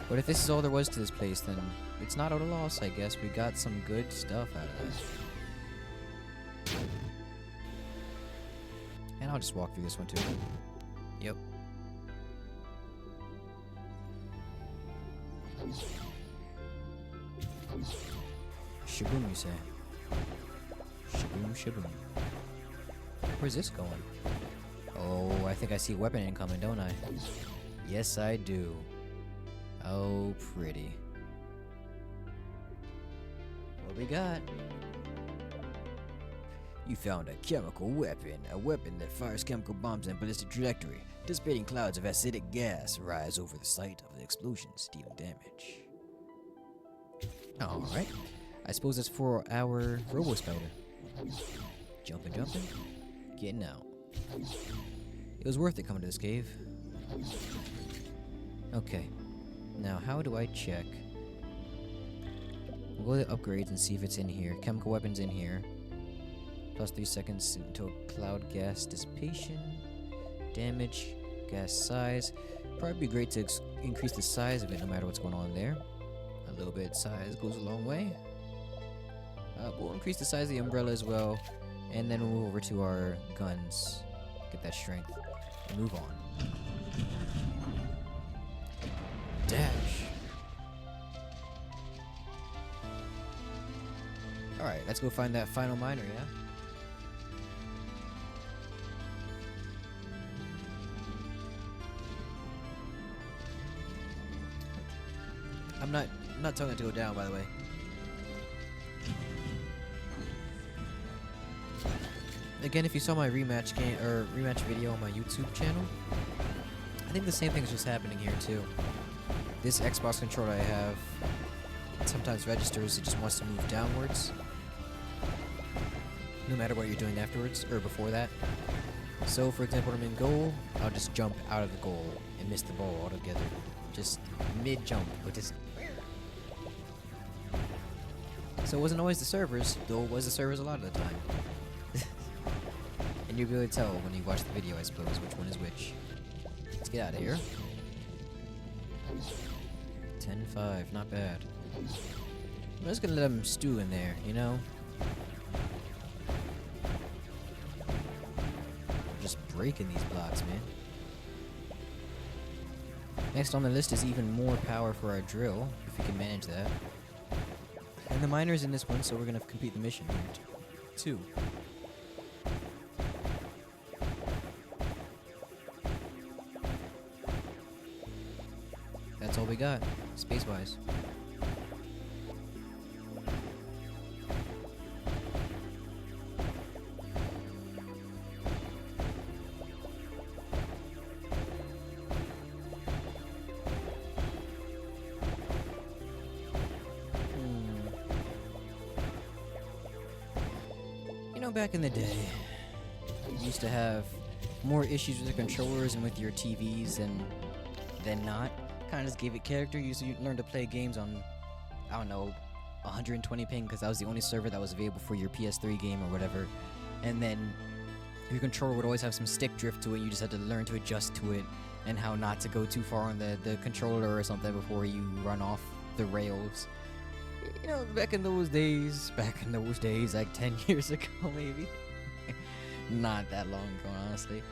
But if this is all there was to this place, then it's not out of loss, I guess. We got some good stuff out of this. And I'll just walk through this one too. Yep. Shaboom, you say? Shaboom, shaboom. Where's this going? Oh, I think I see weapon incoming, don't I? Yes, I do. Oh, pretty. What we got? You found a chemical weapon. A weapon that fires chemical bombs in ballistic trajectory. Dissipating clouds of acidic gas rise over the site of the explosions, dealing damage. Alright. I suppose that's for our Robo Spider. Jumping, jumping. Getting out. It was worth it coming to this cave. Okay. Now, how do I check? We'll go to upgrades and see if it's in here. Chemical weapons in here. Plus 3 seconds until cloud gas dissipation. Damage. Gas size. Probably be great to increase the size of it no matter what's going on there. A little bit size goes a long way. We'll increase the size of the umbrella as well. And then we'll move over to our guns. Get that strength. And move on. Dash. Alright, let's go find that final miner, yeah? I'm not telling it to go down, by the way. Again, if you saw my rematch video on my YouTube channel, I think the same thing is just happening here too. This Xbox controller I have sometimes registers, it just wants to move downwards. No matter what you're doing afterwards, or before that. So, for example, when I'm in goal, I'll just jump out of the goal and miss the ball altogether. Just mid-jump, but just... So it wasn't always the servers, though it was the servers a lot of the time. And you'll be able to tell when you watch the video, I suppose, which one is which. Let's get out of here. 10-5, not bad. I'm just gonna let them stew in there, you know? Just breaking these blocks, man. Next on the list is even more power for our drill, if we can manage that. And the miner's in this one, so we're gonna complete the mission here, too. That's all we got, space-wise. You know, back in the day, you used to have more issues with the controllers and with your TVs than not. Kind of just gave it character. You used to learn to play games on, I don't know, 120 ping because that was the only server that was available for your PS3 game or whatever. And then your controller would always have some stick drift to it. You just had to learn to adjust to it and how not to go too far on the controller or something before you run off the rails. You know, back in those days, like 10 years ago maybe. Not that long ago, honestly.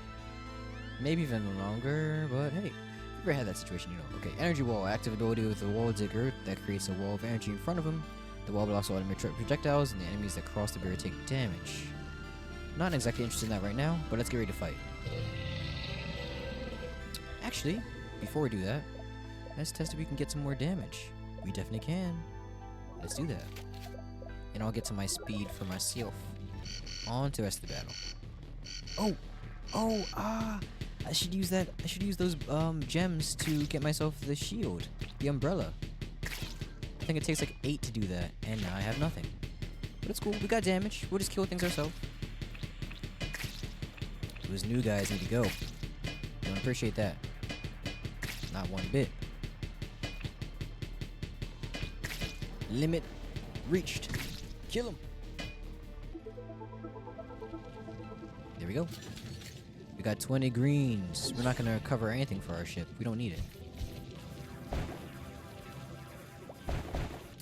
Maybe even longer, but hey. If you ever had that situation, you know. Okay, energy wall. Active ability with the wall digger that creates a wall of energy in front of him. The wall blocks all enemy projectiles, and the enemies that cross the barrier take damage. Not exactly interested in that right now, but let's get ready to fight. Actually, before we do that, let's test if we can get some more damage. We definitely can. Let's do that. And I'll get to my speed for myself. On to the rest of the battle. I should use that. I should use those gems to get myself the shield, the umbrella. I think it takes like 8 to do that, and now I have nothing. But it's cool. We got damage. We'll just kill things ourselves. Those new guys need to go. Don't appreciate that. Not one bit. Limit reached. Kill him. There we go. We got 20 greens. We're not going to recover anything for our ship. We don't need it.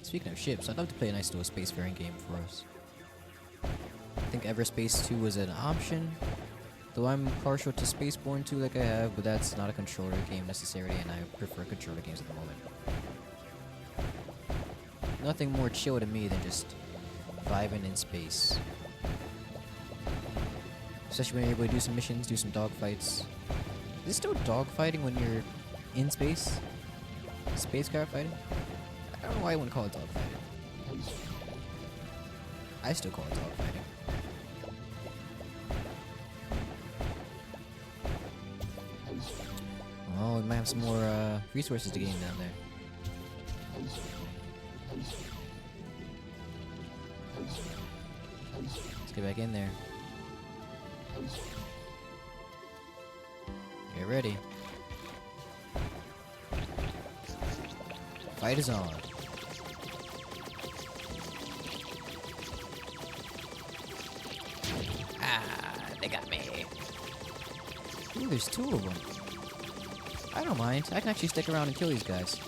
Speaking of ships, I'd love to play a nice little spacefaring game for us. I think Everspace 2 was an option. Though I'm partial to Spaceborne 2 like I have, but that's not a controller game necessarily, and I prefer controller games at the moment. Nothing more chill to me than just vibing in space. Especially when you're able to do some missions, do some dogfights. Is it still dogfighting when you're in space? Spacecraft fighting? I don't know why I wouldn't call it dogfighting. I still call it dogfighting. Oh, we might have some more resources to gain down there. Let's get back in there. Get ready. Fight is on. Ah, they got me. Ooh, there's 2 of them. I don't mind. I can actually stick around and kill these guys.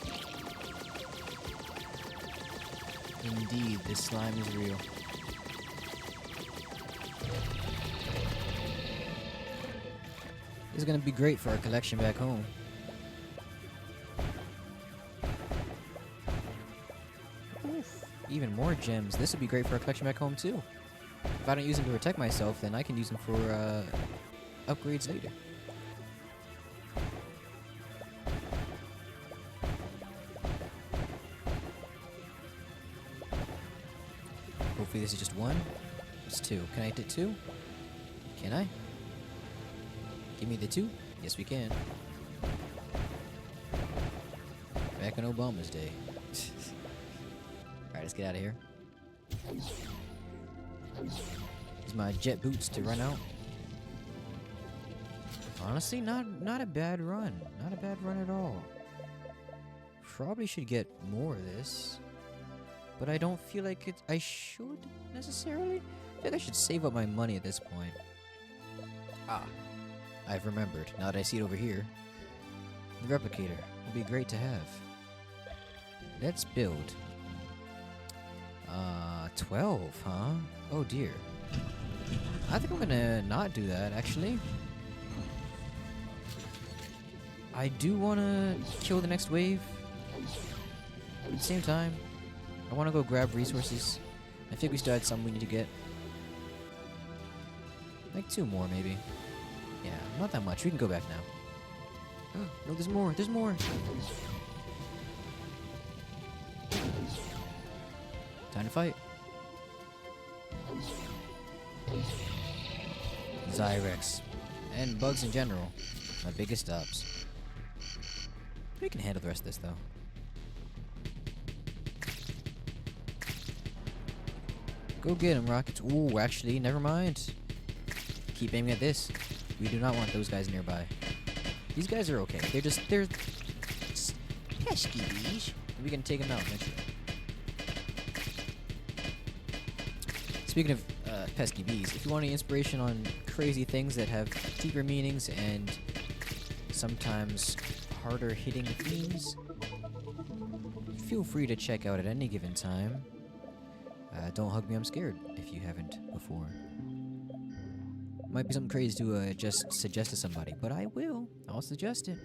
Indeed, this slime is real. This is gonna be great for our collection back home. Oof. Even more gems. This would be great for our collection back home too. If I don't use them to protect myself, then I can use them for upgrades later. Hopefully this is just 1. It's 2. Can I hit 2? Can I? Give me the 2? Yes, we can. Back in Obama's day. Alright, let's get out of here. Use my jet boots to run out. Honestly, not a bad run. Not a bad run at all. Probably should get more of this. But I don't feel like I should necessarily. I think I should save up my money at this point. Ah. I've remembered, now that I see it over here. The replicator would be great to have. Let's build. 12, huh? Oh dear. I think I'm gonna not do that, actually. I do wanna kill the next wave. At the same time, I wanna go grab resources. I think we still had some we need to get. Like 2 more, maybe. Yeah, not that much. We can go back now. No, there's more. There's more. Time to fight. Zyrex. And bugs in general. My biggest stops. We can handle the rest of this though. Go get him, Rockets. Ooh, actually, never mind. Keep aiming at this. We do not want those guys nearby. These guys are okay. They're just pesky bees. We can take them out eventually. Speaking of pesky bees, if you want any inspiration on crazy things that have deeper meanings and sometimes harder hitting themes, feel free to check out at any given time. Don't Hug Me, I'm Scared, if you haven't before. Might be something crazy to just suggest to somebody, but I will. I'll suggest it.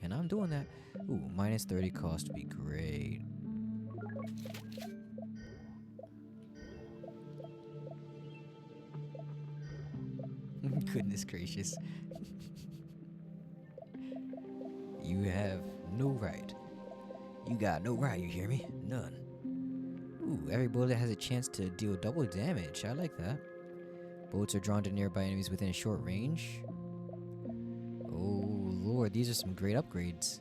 And I'm doing that. Ooh, minus 30 cost would be great. Goodness gracious. You have no right. You got no right, you hear me? None. Ooh, every bullet has a chance to deal double damage. I like that. Bullets are drawn to nearby enemies within a short range. Oh lord, these are some great upgrades.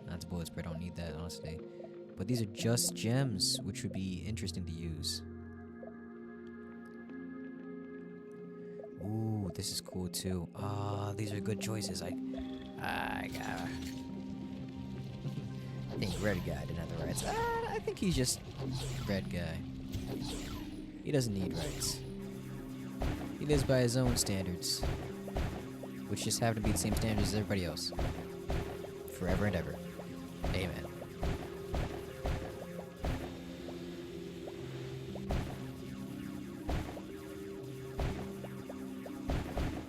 That's bullets, but I don't need that, honestly. But these are just gems, which would be interesting to use. Ooh, this is cool too. Ah, these are good choices. I gotta... I think red guy didn't have the rights. I think he's just red guy. He doesn't need rights. He lives by his own standards, which just happen to be the same standards as everybody else. Forever and ever. Amen.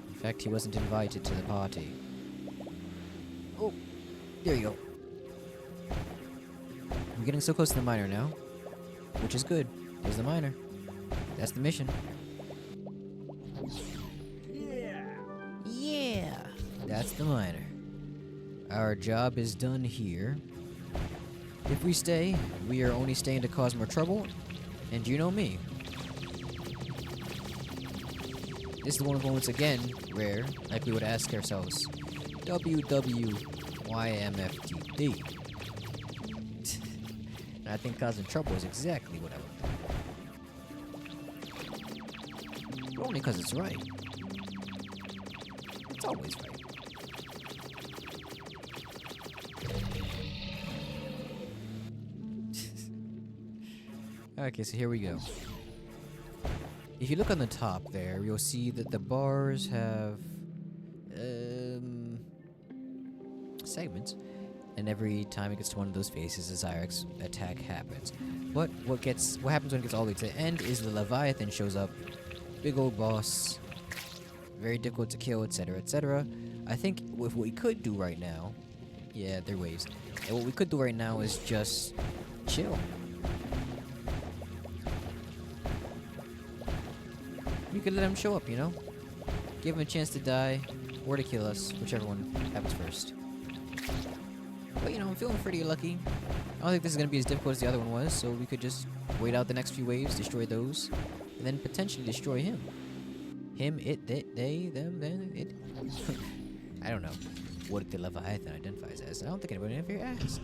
In fact, he wasn't invited to the party. Oh, there you go. We're getting so close to the miner now, which is good. There's the miner. That's the mission. Yeah, that's the miner. Our job is done here. If we stay, we are only staying to cause more trouble, and you know me. This is one of the moments again where, like, we would ask ourselves, WWYMFTD. And I think causing trouble is exactly what I would do. But only because it's right. It's always right. Okay, so here we go. If you look on the top there, you'll see that the bars have segments, and every time it gets to one of those faces, a Zyrex attack happens. But what happens when it gets all the way to the end is the Leviathan shows up, big old boss, very difficult to kill, etc., etc. I think what we could do right now, yeah, they're waves, and what we could do right now is just chill. We could let him show up, you know? Give him a chance to die, or to kill us, whichever one happens first. But, you know, I'm feeling pretty lucky. I don't think this is going to be as difficult as the other one was, so we could just wait out the next few waves, destroy those, and then potentially destroy him. Him, it, they, them, then, it. I don't know what the Leviathan identifies as. I don't think anybody ever asked.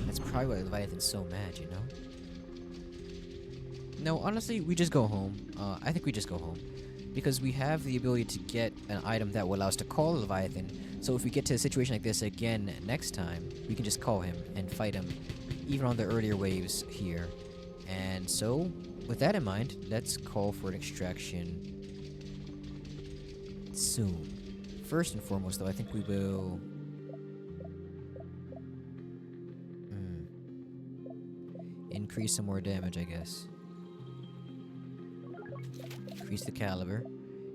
That's probably why the Leviathan's so mad, you know? No, honestly, we just go home. I think we just go home. Because we have the ability to get an item that will allow us to call the Leviathan. So if we get to a situation like this again next time, we can just call him and fight him, even on the earlier waves here. And so, with that in mind, let's call for an extraction soon. First and foremost, though, I think we will... increase some more damage, I guess. Increase the caliber,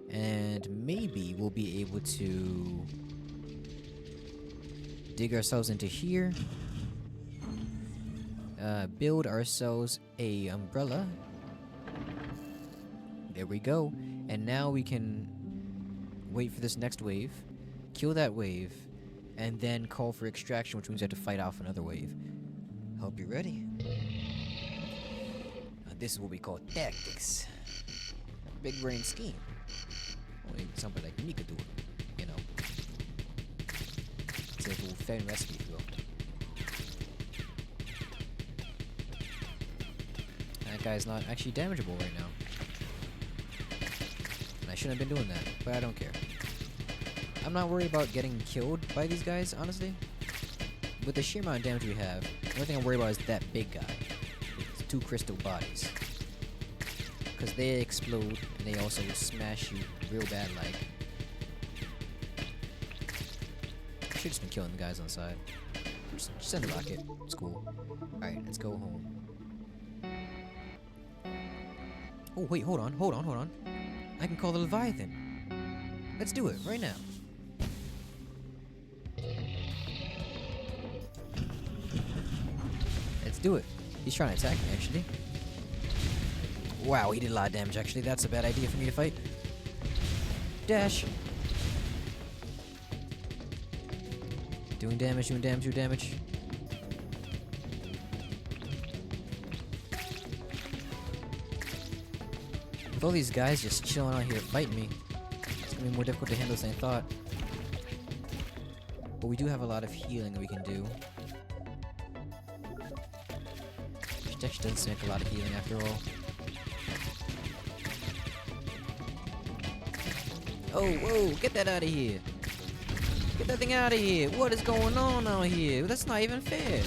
and maybe we'll be able to dig ourselves into here, build ourselves a umbrella. There we go. And now we can wait for this next wave, kill that wave, and then call for extraction, which means we have to fight off another wave. Hope you're ready. This is what we call tactics. Big brain scheme. Only something like me could do it, you know. It's a little fan recipe, if you will. That guy's not actually damageable right now. And I shouldn't have been doing that, but I don't care. I'm not worried about getting killed by these guys, honestly. With the sheer amount of damage we have, the only thing I'm worried about is that big guy. With 2 crystal bodies. Because they explode, and they also smash you real bad like. I should've just been killing the guys on the side. Just send a rocket. It's cool. Alright, let's go home. Oh, wait, hold on. I can call the Leviathan. Let's do it, right now. Let's do it. He's trying to attack me, actually. Wow, he did a lot of damage, actually. That's a bad idea for me to fight. Dash. Doing damage. With all these guys just chilling out here fighting me, it's gonna be more difficult to handle than I thought. But we do have a lot of healing that we can do. Which actually doesn't make a lot of healing after all. Oh, whoa, get that out of here. Get that thing out of here. What is going on out here? That's not even fair.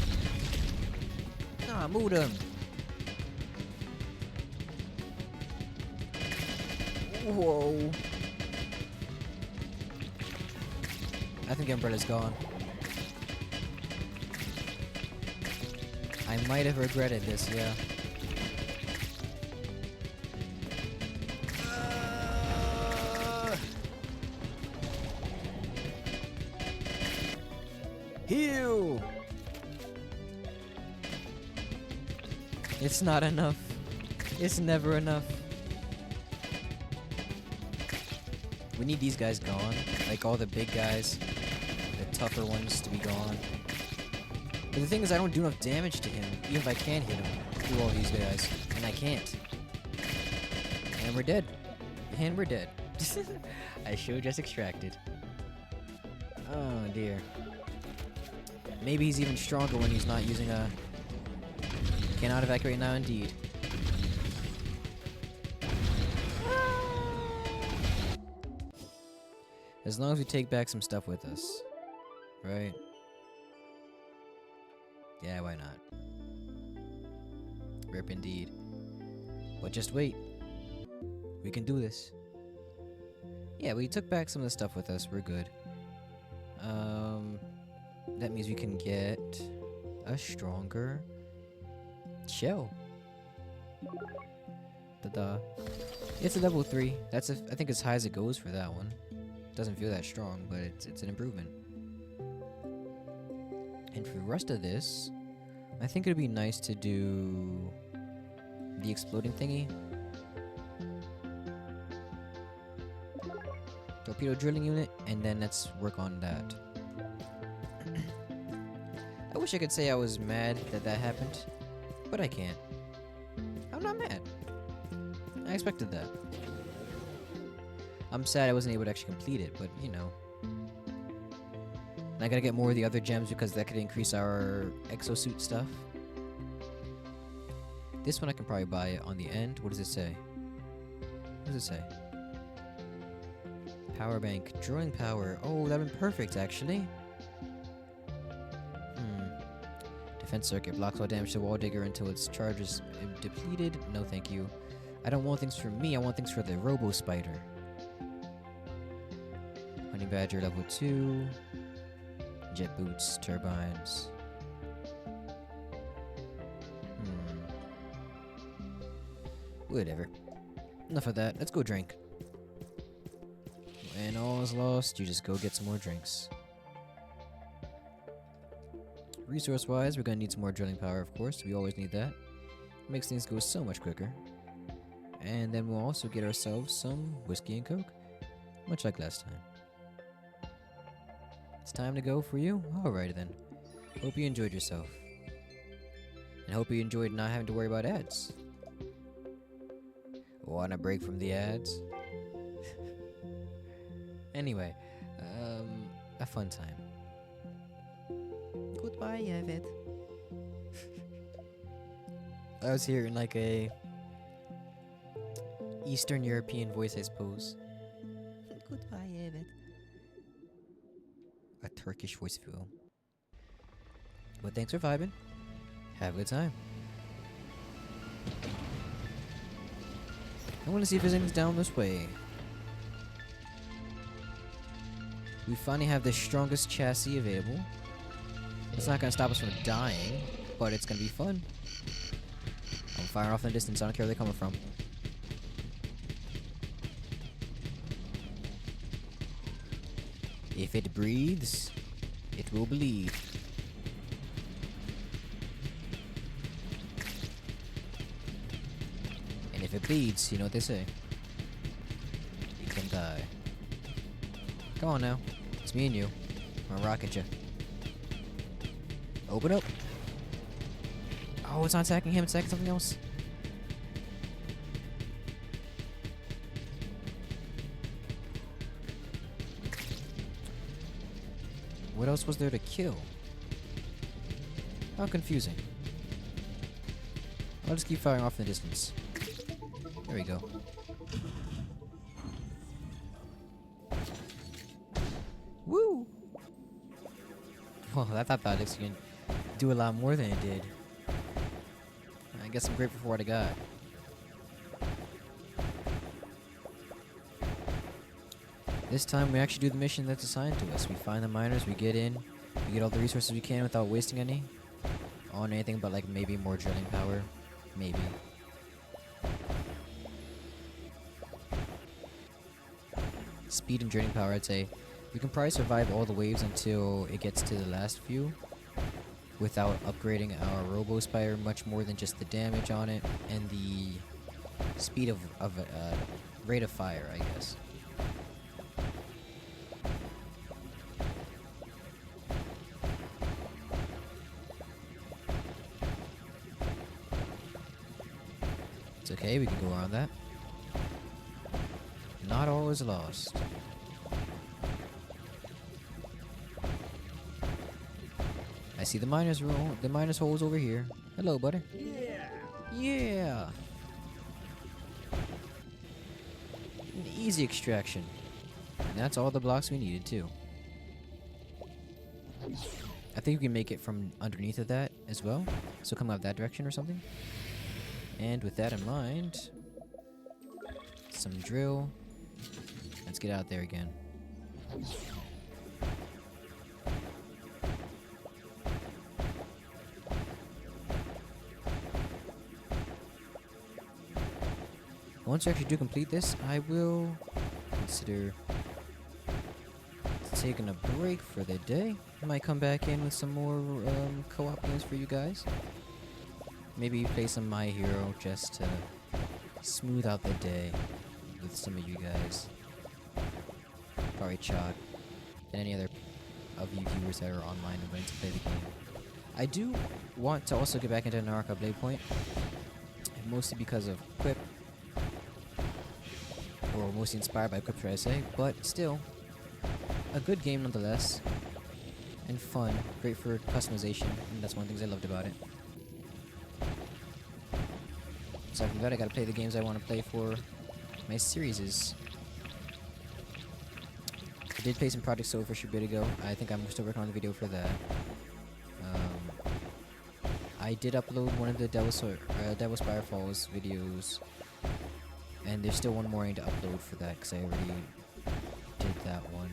Nah, move them. Whoa. I think Umbrella's gone. I might have regretted this, yeah. Heal! It's not enough. It's never enough. We need these guys gone. Like all the big guys. The tougher ones to be gone. But the thing is, I don't do enough damage to him, even if I can hit him through all these guys. And I can't. And we're dead. I should've just extracted. Oh dear. Maybe he's even stronger when he's not using a... Cannot evacuate now, indeed. As long as we take back some stuff with us. Right? Yeah, why not? Rip indeed. But just wait. We can do this. Yeah, we took back some of the stuff with us. We're good. That means we can get a stronger shell. Ta-da. It's a level 3. That's I think as high as it goes for that one. Doesn't feel that strong, but it's an improvement. And for the rest of this, I think it'd be nice to do the exploding thingy. Torpedo drilling unit, and then let's work on that. I wish I could say I was mad that that happened, but I can't. I'm not mad. I expected that. I'm sad I wasn't able to actually complete it, but you know. And I gotta get more of the other gems because that could increase our exosuit stuff. This one I can probably buy on the end. What does it say? What does it say? Power bank, drawing power. Oh, that'd been perfect actually. Defense circuit blocks all damage to Wall Digger until its charge is depleted. No, thank you. I don't want things for me. I want things for the Robo Spider. Honey Badger level 2. Jet boots, turbines. Whatever. Enough of that. Let's go drink. When all is lost, you just go get some more drinks. Resource-wise, we're gonna need some more drilling power, of course. We always need that. Makes things go so much quicker. And then we'll also get ourselves some whiskey and coke. Much like last time. It's time to go for you? Alrighty then. Hope you enjoyed yourself. And hope you enjoyed not having to worry about ads. Want a break from the ads? Anyway, a fun time. Goodbye, Evid. I was hearing like a Eastern European voice, I suppose. Goodbye, Evid. A Turkish voice, if you will. But thanks for vibing. Have a good time. I want to see if there's anything down this way. We finally have the strongest chassis available. It's not going to stop us from dying, but it's going to be fun. I'm firing off in the distance. I don't care where they're coming from. If it breathes, it will bleed. And if it bleeds, you know what they say. You can die. Come on now. It's me and you. I'm rocking you. Open up. Oh, it's not attacking him. It's attacking something else. What else was there to kill? How confusing. I'll just keep firing off in the distance. There we go. Woo! Well, I thought that was gonna do a lot more than it did. I guess I'm grateful for what I got. This time we actually do the mission that's assigned to us. We find the miners, we get in, we get all the resources we can without wasting any. On anything but like maybe more drilling power. Maybe. Speed and drilling power, I'd say. We can probably survive all the waves until it gets to the last few without upgrading our Robo Spire much more than just the damage on it and the speed of rate of fire, I guess. It's okay, we can go around that. Not all is lost. I see the miners holes over here. Hello, buddy. Yeah. Yeah. An easy extraction. And that's all the blocks we needed too. I think we can make it from underneath of that as well. So come out that direction or something. And with that in mind, some drill. Let's get out there again. Once we actually do complete this, I will consider taking a break for the day. I might come back in with some more co-op games for you guys. Maybe play some My Hero just to smooth out the day with some of you guys. Probably Chalk and any other of you viewers that are online and ready to play the game. I do want to also get back into Naraka Blade Point, mostly because of Quip. Or mostly inspired by Quip, should I say, but still, a good game nonetheless, and fun, great for customization, and that's one of the things I loved about it. Aside from that, I gotta play the games I want to play for my series. I did play some Project Silverfish a bit ago. I think I'm still working on the video for that. I did upload one of the Devil Spire Falls videos. And there's still one more I need to upload for that because I already did that one.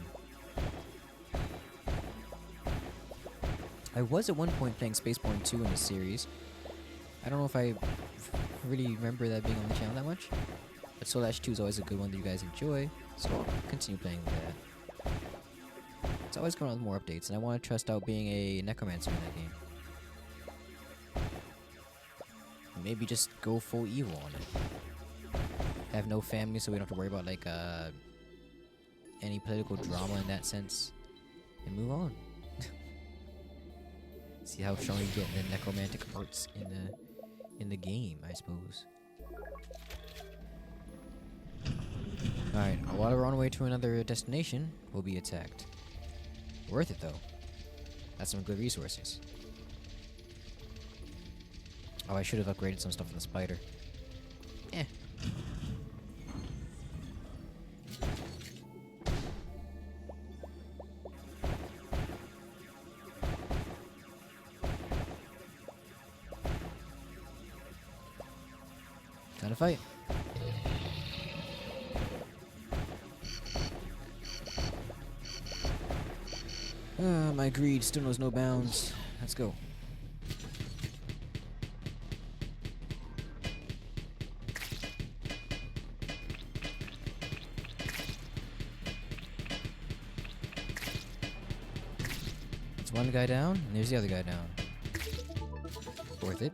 I was at one point playing Spaceborne 2 in this series. I don't know if I really remember that being on the channel that much. But Soul Ash 2 is always a good one that you guys enjoy, so I'll continue playing with that. It's always going on with more updates, and I want to test out being a Necromancer in that game. Maybe just go full evil on it. Have no family, so we don't have to worry about like any political drama in that sense, and move on. See how strong you get in the necromantic arts in the game, I suppose. Alright, while we're on our way to another destination, we'll be attacked. Worth it, though. That's some good resources. Oh, I should have upgraded some stuff on the spider. Eh. Time to fight. My greed still knows no bounds. Let's go. There's one guy down, and there's the other guy down. Worth it.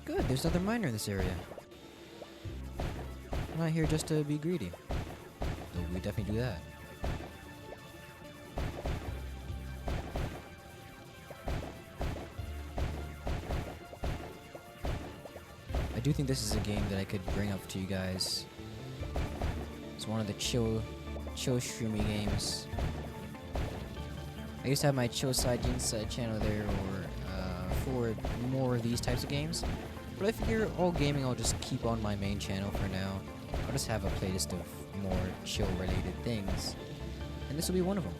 Good, there's another miner in this area. I'm not here just to be greedy. Though we definitely do that. I do think this is a game that I could bring up to you guys. It's one of the chill streamy games. I used to have my Chill Side Inside channel there for more of these types of games. But I figure all gaming I'll just keep on my main channel for now. I'll just have a playlist of more chill related things. And this will be one of them.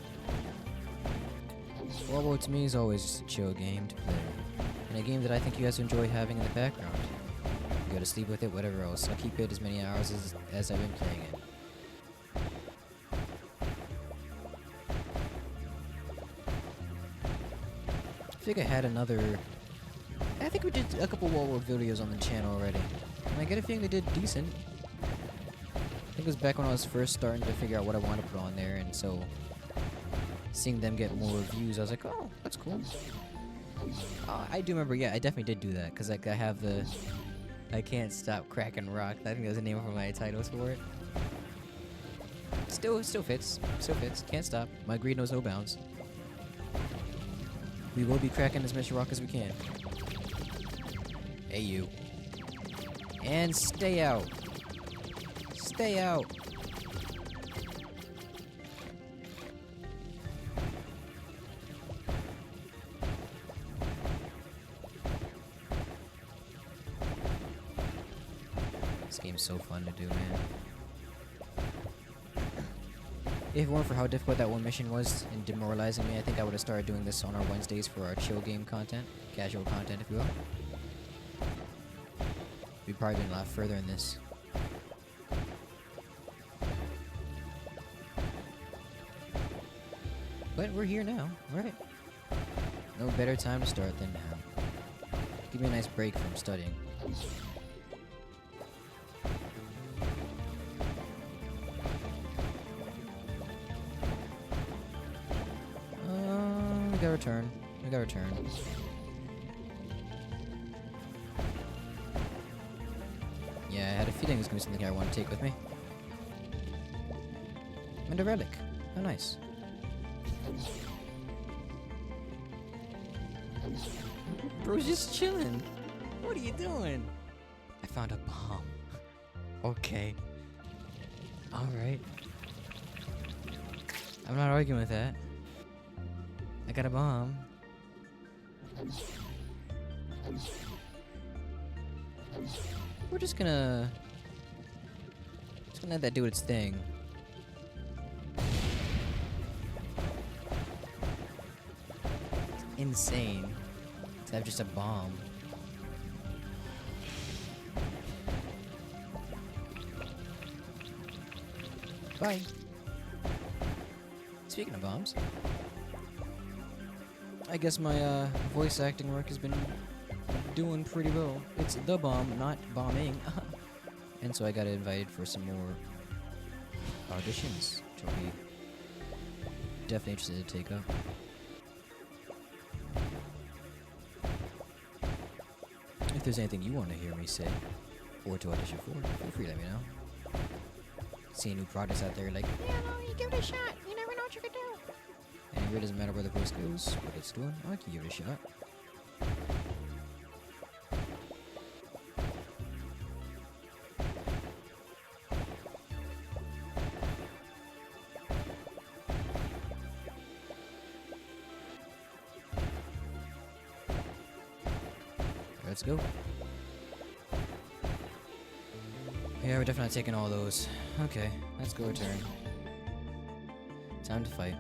Wallbow to me is always just a chill game to play. And a game that I think you guys enjoy having in the background. You go to sleep with it, whatever else. I'll keep it as many hours as I've been playing it. I think I had another... I think we did a couple Wallbow videos on the channel already. And I get a feeling they did decent. I think it was back when I was first starting to figure out what I wanted to put on there, and so seeing them get more reviews, I was like, oh, that's cool. I do remember, yeah, I definitely did do that, because like I have the I Can't Stop Cracking Rock. I think that was the name of my titles for it. Still fits. Still fits. Can't stop. My greed knows no bounds. We will be cracking as much rock as we can. Hey, you. And stay out. Stay out. This game's so fun to do, man. If it weren't for how difficult that one mission was and demoralizing me, I think I would have started doing this on our Wednesdays for our chill game content. Casual content, if you will. We've probably been a lot further in this. But we're here now, right? No better time to start than now. Give me a nice break from studying. We gotta return. We gotta return. Yeah, I had a feeling it was gonna be something I want to take with me. And a relic. How nice. Bro's just chilling. What are you doing? I found a bomb. Okay. Alright. I'm not arguing with that. I got a bomb. We're just gonna let that do its thing. It's insane to have just a bomb. Bye. Speaking of bombs, I guess my voice acting work has been doing pretty well. It's the bomb, not bombing. And so I got invited for some more auditions, which I'll be definitely interested to take up. If there's anything you want to hear me say, or to audition for, feel free to let me know. See new projects out there like, yeah, no, you give it a shot. You never know what you can do. And it really doesn't matter where the voice goes, what it's doing. I can give it a shot. Let's go. Yeah, we're definitely taking all those. Okay, let's go return. Time to fight.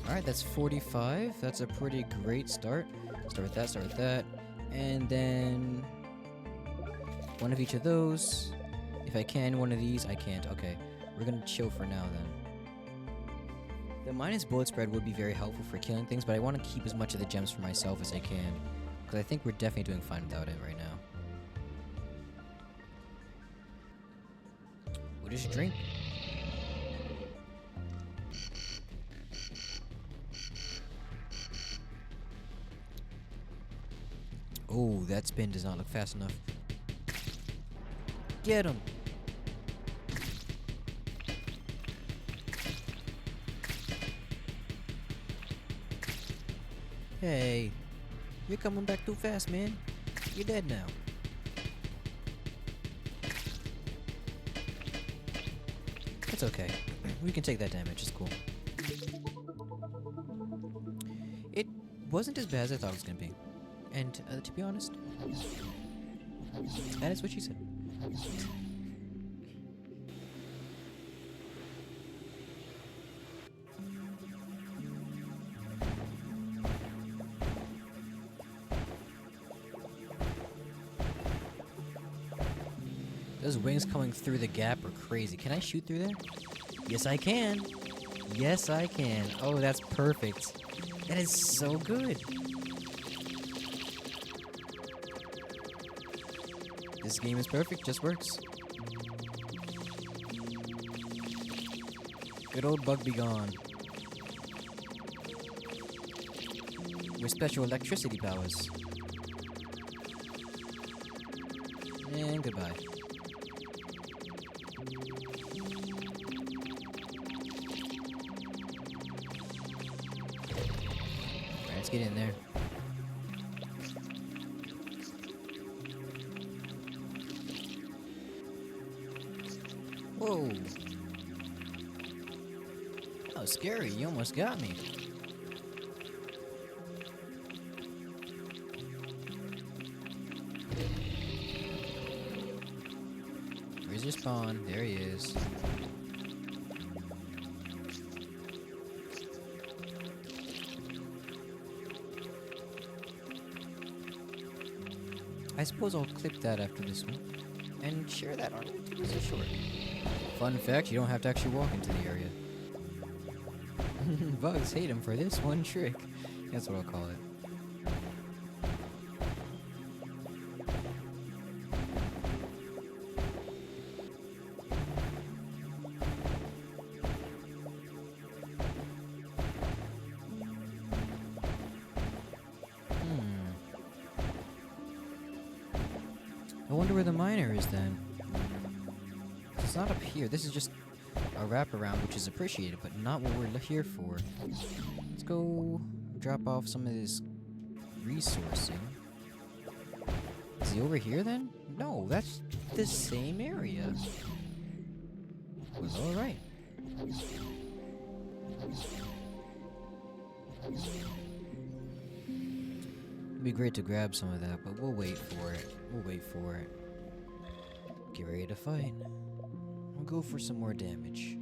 Alright, that's 45. That's a pretty great start. Start with that. And then one of each of those. If I can, one of these. I can't. Okay, we're gonna chill for now then. The minus bullet spread would be very helpful for killing things, but I want to keep as much of the gems for myself as I can. Because I think we're definitely doing fine without it right now. We'll just drink. Oh, that spin does not look fast enough. Get him! Hey, you're coming back too fast, man. You're dead now. It's okay. We can take that damage, it's cool. It wasn't as bad as I thought it was gonna be. And, to be honest, that is what she said. Those wings coming through the gap are crazy. Can I shoot through there? Yes, I can. Yes, I can. Oh, that's perfect. That is so good. This game is perfect, just works. Good old bug be gone. With special electricity powers. And goodbye. Alright, let's get in there. Whoa. That was scary. You almost got me. Where's your spawn? There he is. I suppose I'll clip that after this one and share that on YouTube as a short. Fun fact, you don't have to actually walk into the area. Bugs hate him for this one trick. That's what I'll call it. I wonder where the miner is then. It's not up here. This is just a wraparound, which is appreciated, but not what we're here for. Let's go drop off some of this resourcing. Is he over here then? No, that's the same area. Well, alright. It'd be great to grab some of that, but we'll wait for it. We'll wait for it. Get ready to fight. We'll go for some more damage.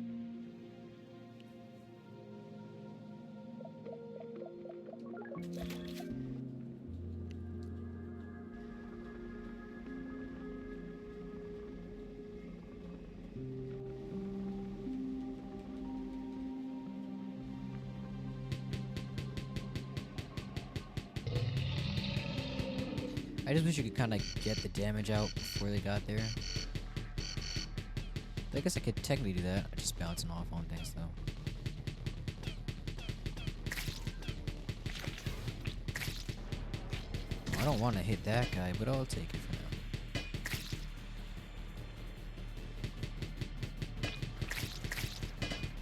I just wish you could kind of get the damage out before they got there. I guess I could technically do that. I'm just bouncing off on things though. Well, I don't want to hit that guy, but I'll take it for now.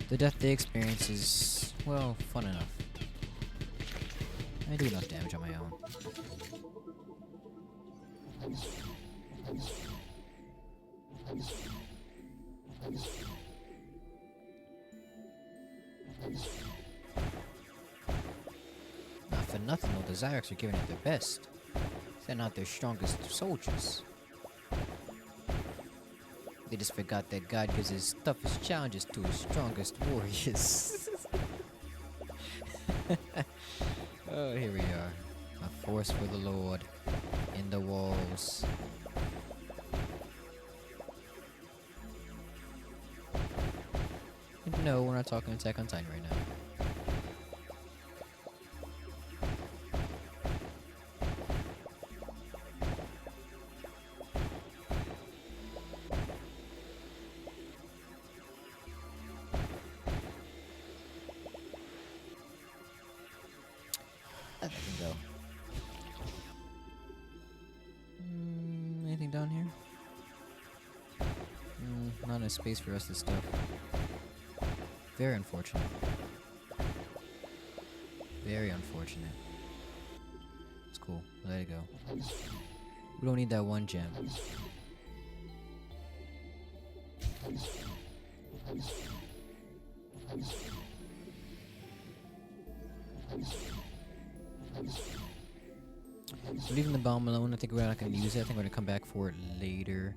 The death they experience is, well, fun enough. I do enough damage on my own. nothing though, the Zyrex are giving it their best. They're not their strongest soldiers. They just forgot that God gives his toughest challenges to his strongest warriors. Oh, here we are. A force for the Lord in the walls. No, we're not talking Attack on Titan right now. Let that can go. Anything down here? Not enough space for us to stuff. Very unfortunate. Very unfortunate. It's cool. Let it go. We don't need that one gem. We're leaving the bomb alone. I think we're not going to use it. I think we're going to come back for it later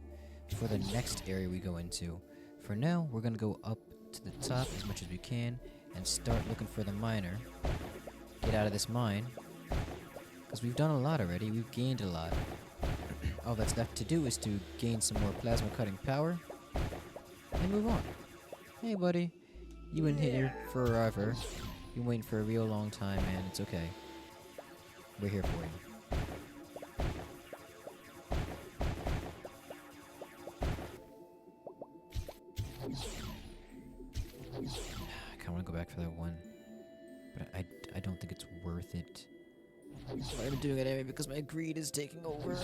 for the next area we go into. For now, we're going to go up to the top as much as we can and start looking for the miner. Get out of this mine. Because we've done a lot already. We've gained a lot. All that's left to do is to gain some more plasma cutting power and move on. Hey buddy, you've been here forever. You've been waiting for a real long time, man. It's okay. We're here for you. I kinda wanna go back for that one, but I don't think it's worth it. I'm doing it anyway because my greed is taking over.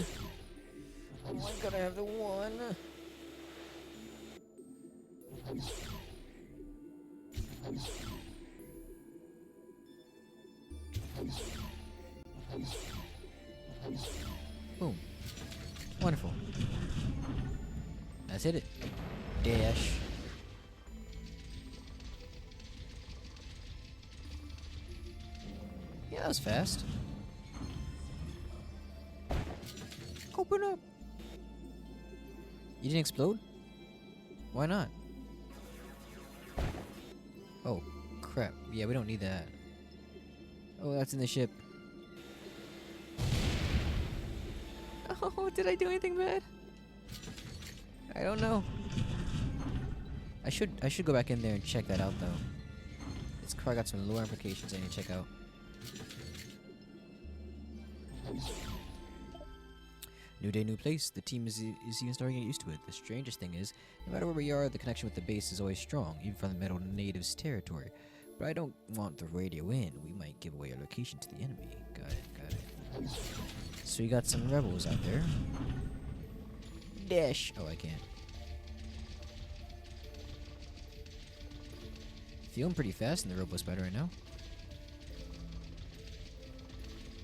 Oh, I gotta have the one. Boom. Wonderful. That's it. Dash. Yeah, that was fast. Open up. You didn't explode? Why not? Oh, crap. Yeah, we don't need that. Oh, that's in the ship. Oh, did I do anything bad? I don't know. I should go back in there and check that out though. This car got some lore implications I need to check out. New day, new place. The team is even starting to get used to it. The strangest thing is, no matter where we are, the connection with the base is always strong, even from the Metal Natives' territory. But I don't want the radio in. We might give away our location to the enemy. Got it. So you got some rebels out there. Dash. Oh, I can't. Feeling pretty fast in the Robo Spider right now.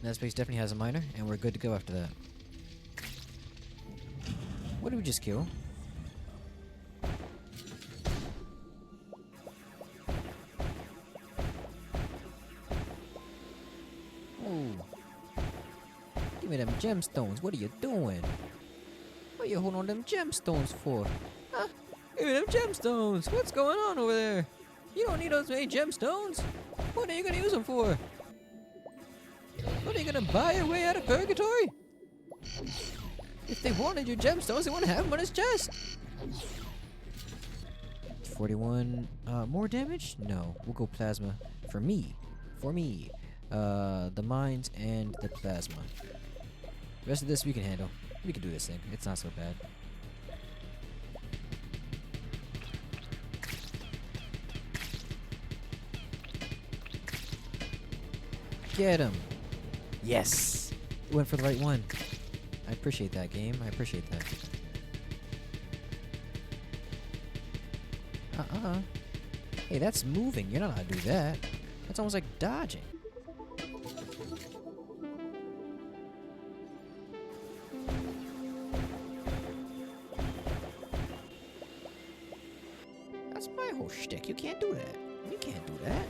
That space definitely has a miner, and we're good to go after that. What did we just kill? Oh. Give me them gemstones. What are you doing? What are you holding on them gemstones for? Huh? Give me them gemstones. What's going on over there? You don't need those many gemstones. What are you gonna use them for? What, are you gonna buy your way out of purgatory? If they wanted your gemstones, they want to have them on his chest. 41. More damage? No. We'll go plasma. For me. The mines and the plasma. The rest of this we can handle. We can do this thing. It's not so bad. Get him. Yes. Went for the right one. I appreciate that, game. I appreciate that. Hey, that's moving. You're not allowed to do that. That's almost like dodging. That's my whole shtick. You can't do that. You can't do that.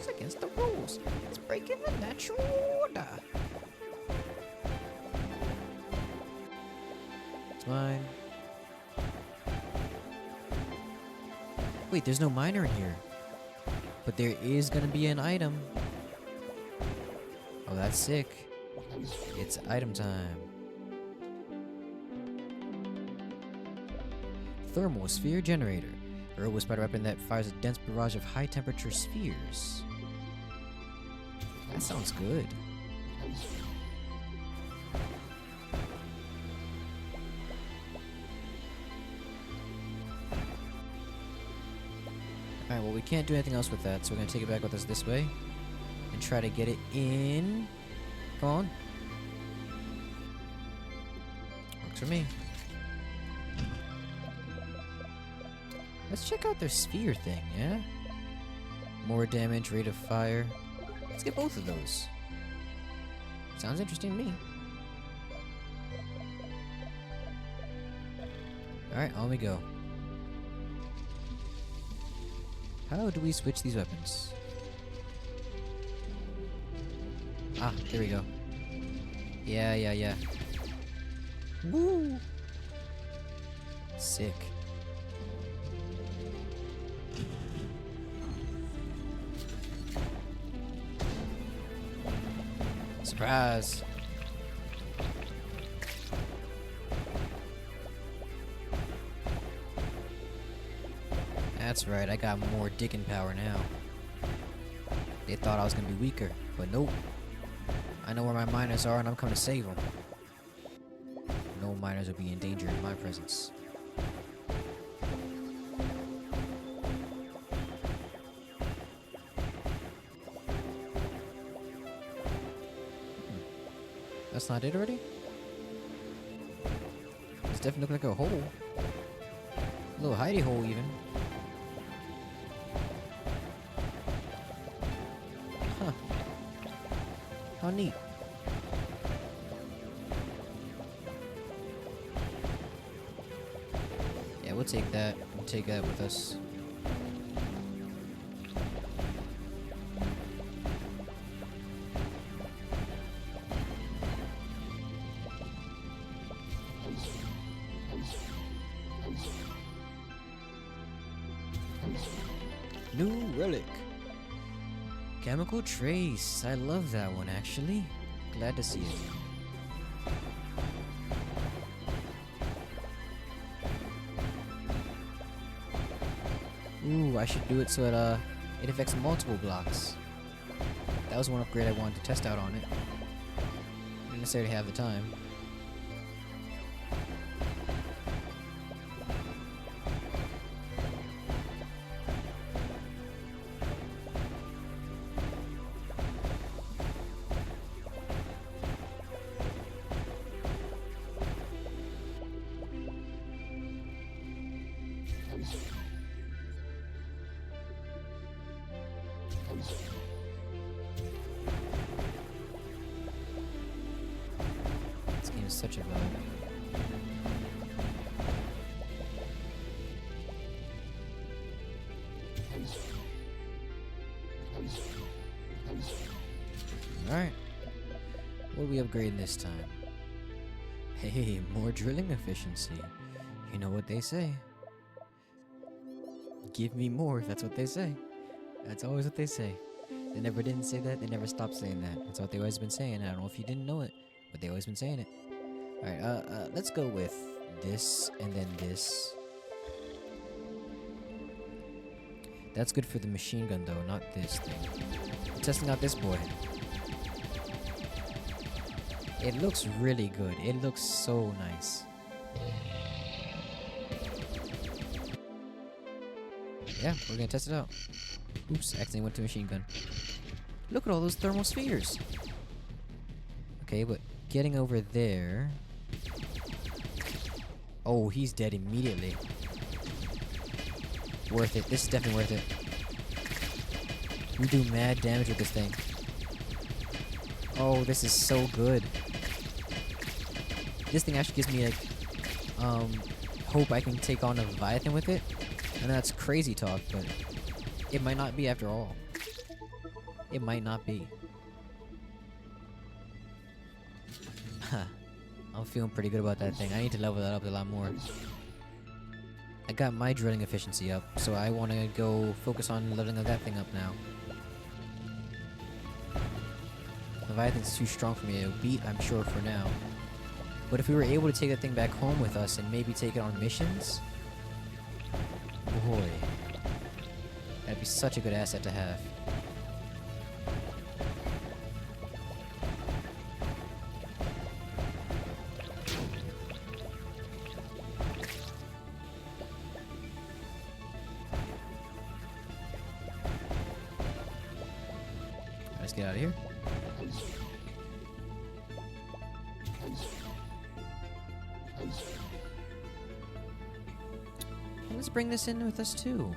It's against the rules. It's breaking the natural order. It's mine. Wait, there's no miner in here. But there is gonna be an item. Oh, that's sick. It's item time. Thermal sphere generator. A robot spider weapon that fires a dense barrage of high temperature spheres. That sounds good. Alright, well we can't do anything else with that, so we're gonna take it back with us this way. And try to get it in. Come on. Works for me. Let's check out their sphere thing, yeah? More damage, rate of fire. Let's get both of those. Sounds interesting to me. Alright, on we go. How do we switch these weapons? Ah, there we go. Yeah. Woo! Sick. Surprise! That's right, I got more digging power now. They thought I was gonna be weaker, but nope. I know where my miners are and I'm coming to save them. No miners will be in danger in my presence. That's not it already? It's definitely looking like a hole. A little hidey hole even. Huh. How neat. Yeah, we'll take that. We'll take that with us. New relic. Chemical trace. I love that one actually. Glad to see it. Ooh, I should do it so it affects multiple blocks. That was one upgrade I wanted to test out on it. Didn't necessarily have the time. This game is such a vibe. Alright. What are we upgrading this time? Hey, more drilling efficiency. You know what they say. Give me more, that's what they say. That's always what they say. They never didn't say that, they never stopped saying that. That's what they always been saying. I don't know if you didn't know it, but they always been saying it. Alright, let's go with this and then this. That's good for the machine gun though, not this thing. I'm testing out this boy. It looks really good. It looks so nice. Yeah, we're gonna test it out. Oops, accidentally went to machine gun. Look at all those thermal spheres. Okay, but getting over there. Oh, he's dead immediately. Worth it. This is definitely worth it. We do mad damage with this thing. Oh, this is so good. This thing actually gives me like hope I can take on a Leviathan with it. And that's crazy talk, but it might not be after all. it might not be. I'm feeling pretty good about that thing. I need to level that up a lot more. I got my drilling efficiency up, so I want to go focus on leveling that thing up now. Leviathan's too strong for me to beat, I'm sure, for now. But if we were able to take that thing back home with us and maybe take it on missions, boy, that'd be such a good asset to have. Let's get out of here. Let's bring this in with us too.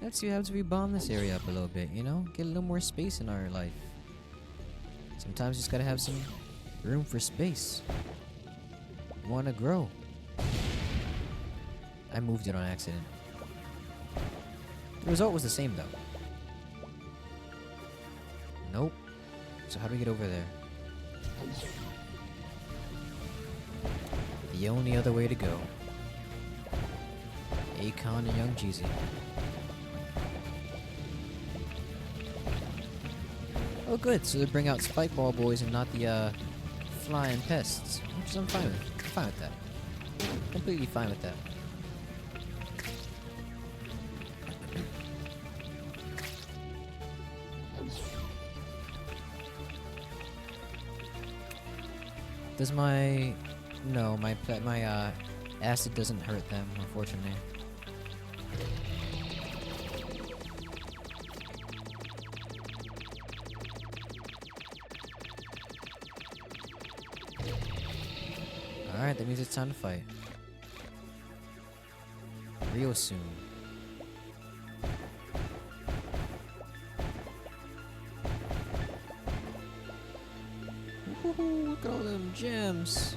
Let's see how we bomb this area up a little bit, you know? Get a little more space in our life. Sometimes you just gotta have some room for space. You wanna grow. I moved it on accident. The result was the same though. Nope. So how do we get over there? The only other way to go. Akon and Young Jeezy. Oh good, so they bring out Spike Ball boys and not the flying pests. Which is I'm fine with. I'm fine with that. Completely fine with that. Does my... No, my acid doesn't hurt them, unfortunately. Alright, that means it's time to fight. Real soon. Woohoo, look at all them gems.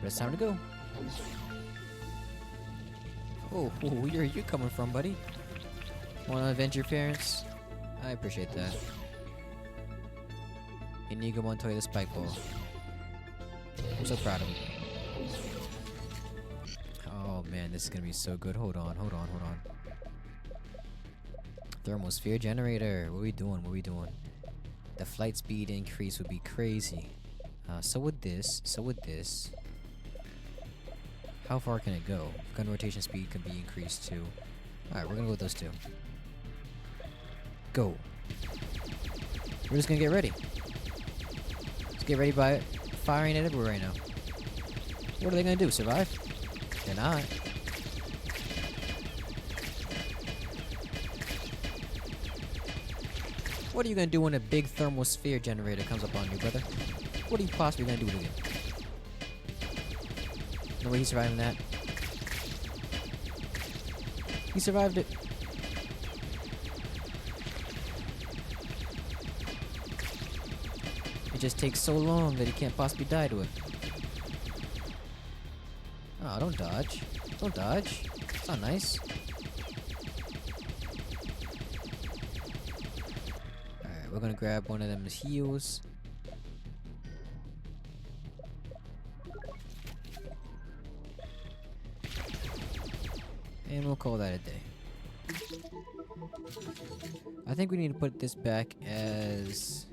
But it's time to go. Oh, where are you coming from, buddy? Wanna avenge your parents? I appreciate that. Inigo Montoya the Spike Ball. I'm so proud of him. Oh man, this is gonna be so good. Hold on. Thermosphere generator. What are we doing? The flight speed increase would be crazy. So would this. How far can it go? Gun rotation speed can be increased too. Alright, we're gonna go with those two. Go. We're just gonna get ready. Let's get ready by firing it everywhere right now. What are they gonna do? Survive? They're not. What are you gonna do when a big thermosphere generator comes up on you, brother? What are you possibly gonna do with it? No way he's surviving that. He survived it. It just takes so long that he can't possibly die to it. Oh, don't dodge. Don't dodge. It's not nice. Alright, we're gonna grab one of them heals. And we'll call that a day. I think we need to put this back as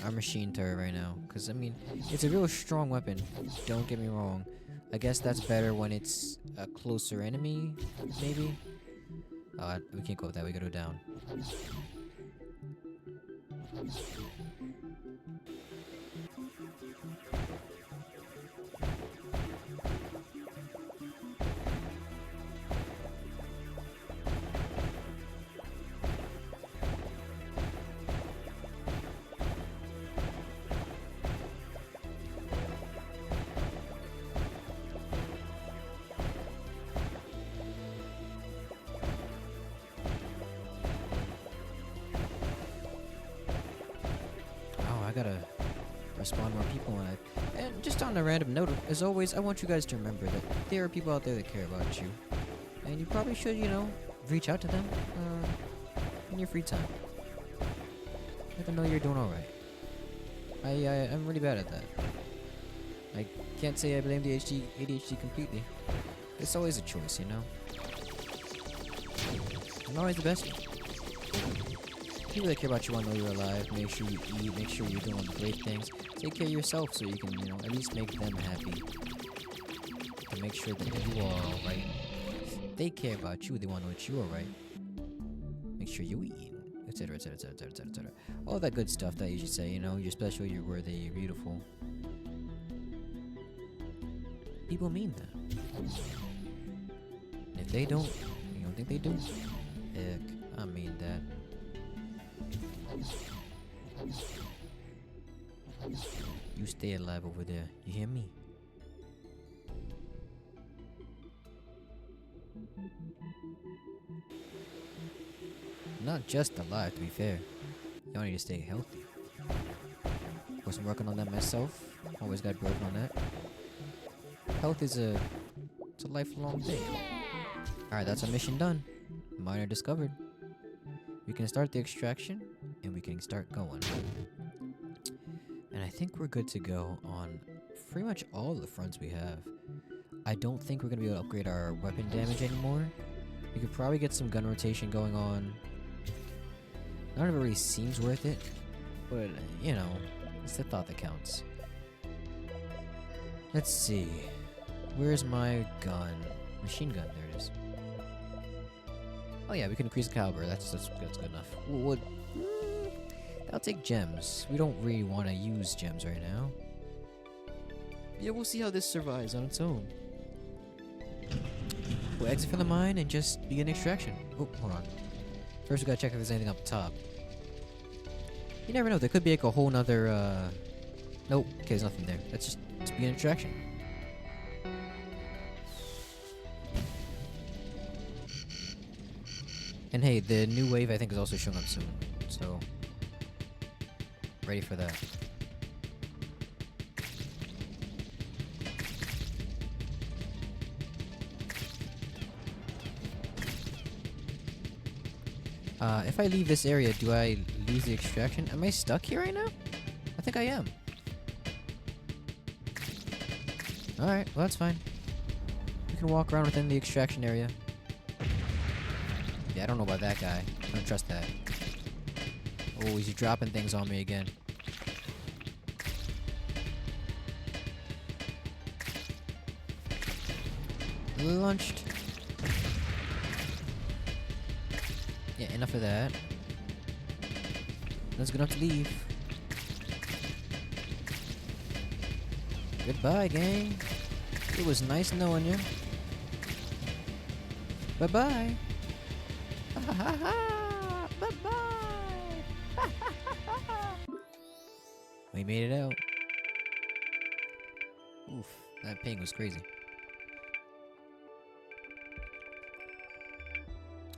our machine turret right now. Because, I mean, it's a real strong weapon. Don't get me wrong. I guess that's better when it's a closer enemy, maybe? We can't go with that. We gotta go down. I gotta or spawn more people in life. And just on a random note, as always, I want you guys to remember that there are people out there that care about you. And you probably should, you know, reach out to them in your free time. Let them know you're doing alright. I'm really bad at that. I can't say I blame the ADHD completely. It's always a choice, you know? I'm always the best one. People that care about you want to know you're alive, make sure you eat, make sure you're doing great things. Take care of yourself so you can, you know, at least make them happy. And make sure that you are alright. They care about you, they want to know that you're alright. Make sure you eat, etc, etc, etc, etc, etc. All that good stuff that you should say, you know, you're special, you're worthy, you're beautiful. People mean that. And if they don't, you don't think they do? Heck, I mean that. You stay alive over there, you hear me? Not just alive, to be fair. Y'all need to stay healthy. Of course, I'm working on that myself. Always got working on that. Health is it's a lifelong thing. Alright, that's our mission done. Miner discovered. We can start the extraction, and we can start going. And I think we're good to go on pretty much all the fronts we have. I don't think we're going to be able to upgrade our weapon damage anymore. We could probably get some gun rotation going on. None of it really seems worth it, but, you know, it's the thought that counts. Let's see. Where's my gun? Machine gun, there it is. Oh yeah, we can increase the caliber. That's good enough. I'll take gems. We don't really want to use gems right now. Yeah, we'll see how this survives on its own. We'll exit from the mine and just begin extraction. Oh, hold on. First we gotta check if there's anything up top. You never know, there could be like a whole nother, Nope, okay, there's nothing there. Let's begin extraction. And hey, the new wave I think is also showing up soon, so ready for that. If I leave this area, do I lose the extraction? Am I stuck here right now? I think I am. Alright, well that's fine. We can walk around within the extraction area. Yeah, I don't know about that guy. I don't trust that. Oh, he's dropping things on me again. Launched. Yeah, enough of that. That's good enough to leave. Goodbye, gang. It was nice knowing you. Bye-bye. Bye-bye. We made it out. Oof, that ping was crazy.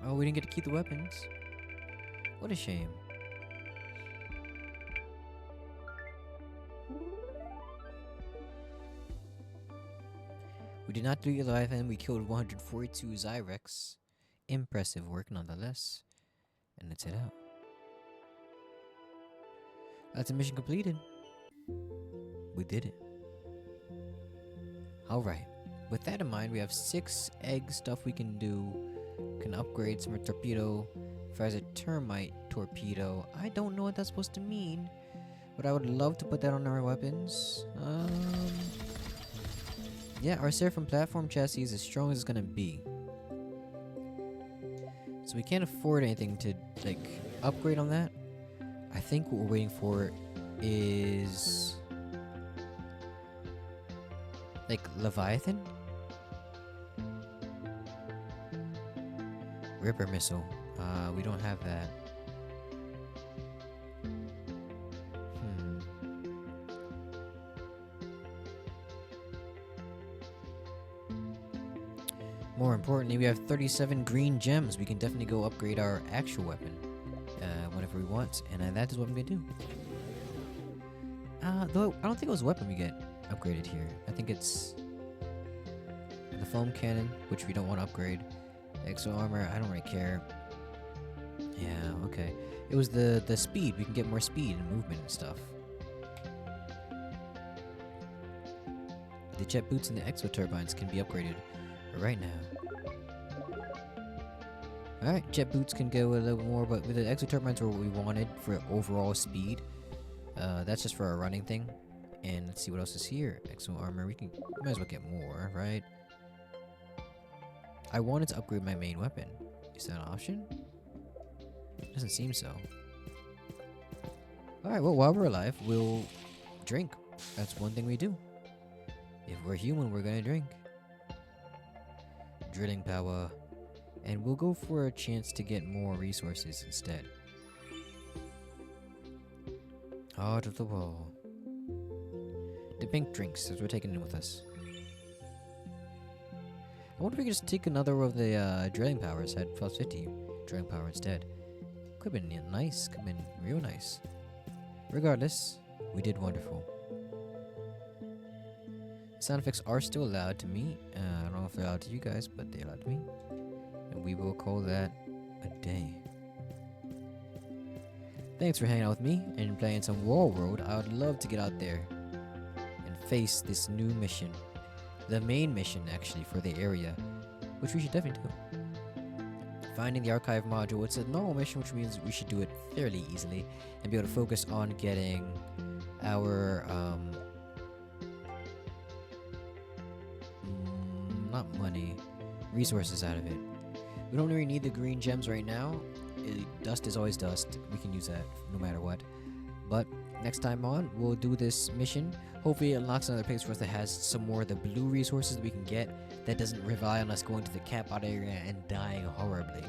Oh, we didn't get to keep the weapons. What a shame. We did not do alive and we killed 142 Zyrex. Impressive work nonetheless. And let's head out. That's a mission completed. We did it. Alright. With that in mind, we have 6 egg stuff we can do. Can upgrade some torpedo. Fires a termite torpedo. I don't know what that's supposed to mean, but I would love to put that on our weapons. Yeah, our Seraphim platform chassis is as strong as it's gonna be. So we can't afford anything to, like, upgrade on that. I think what we're waiting for is, like, Leviathan? Ripper missile. We don't have that. More importantly, we have 37 green gems. We can definitely go upgrade our actual weapon whenever we want, and that is what I'm gonna do. Though I don't think it was a weapon we get upgraded here. I think it's the foam cannon, which we don't want to upgrade. Exo armor, I don't really care. Yeah, okay. It was the speed. We can get more speed and movement and stuff. The jet boots and the exo turbines can be upgraded right now. Alright, jet boots can go a little more, but with the exo turbines were what we wanted for overall speed. That's just for our running thing. And let's see what else is here. Exo armor, we might as well get more, right? I wanted to upgrade my main weapon. Is that an option? Doesn't seem so. Alright, well, while we're alive, we'll drink. That's one thing we do. If we're human, we're gonna drink. Drilling power. And we'll go for a chance to get more resources instead. Heart of the wall. The pink drinks, as we're taking it with us. I wonder if we could just take another of the drilling powers at plus 50 drilling power instead. Could've been nice, could've been real nice. Regardless, we did wonderful. Sound effects are still allowed to me. I don't know if they're allowed to you guys, but they're allowed to me. And we will call that a day. Thanks for hanging out with me and playing some Wall World. I would love to get out there and face this new mission. The main mission, actually, for the area, which we should definitely do. Finding the archive module. It's a normal mission, which means we should do it fairly easily and be able to focus on getting our not money, resources out of it. We don't really need the green gems right now. Dust is always dust. We can use that no matter what. But next time on, we'll do this mission. Hopefully it unlocks another place for us that has some more of the blue resources that we can get that doesn't rely on us going to the cap out area and dying horribly.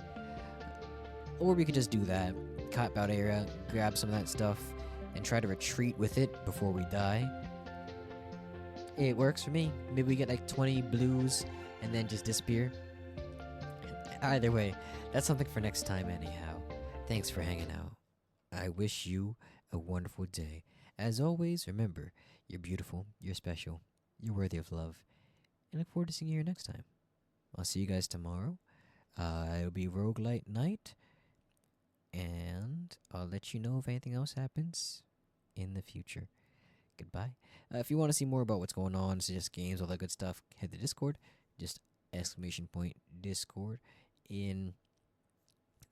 Or we could just do that. Cap out area, grab some of that stuff, and try to retreat with it before we die. It works for me. Maybe we get like 20 blues and then just disappear. Either way, that's something for next time anyhow. Thanks for hanging out. I wish you a wonderful day. As always, remember, you're beautiful, you're special, you're worthy of love, and I look forward to seeing you here next time. I'll see you guys tomorrow. It'll be Roguelite Night, and I'll let you know if anything else happens in the future. Goodbye. If you want to see more about what's going on, suggest games, all that good stuff, head to Discord. Just ! Discord in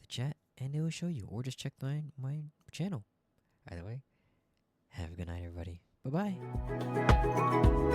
the chat, and it will show you. Or just check my channel. Either way, have a good night, everybody. Bye-bye.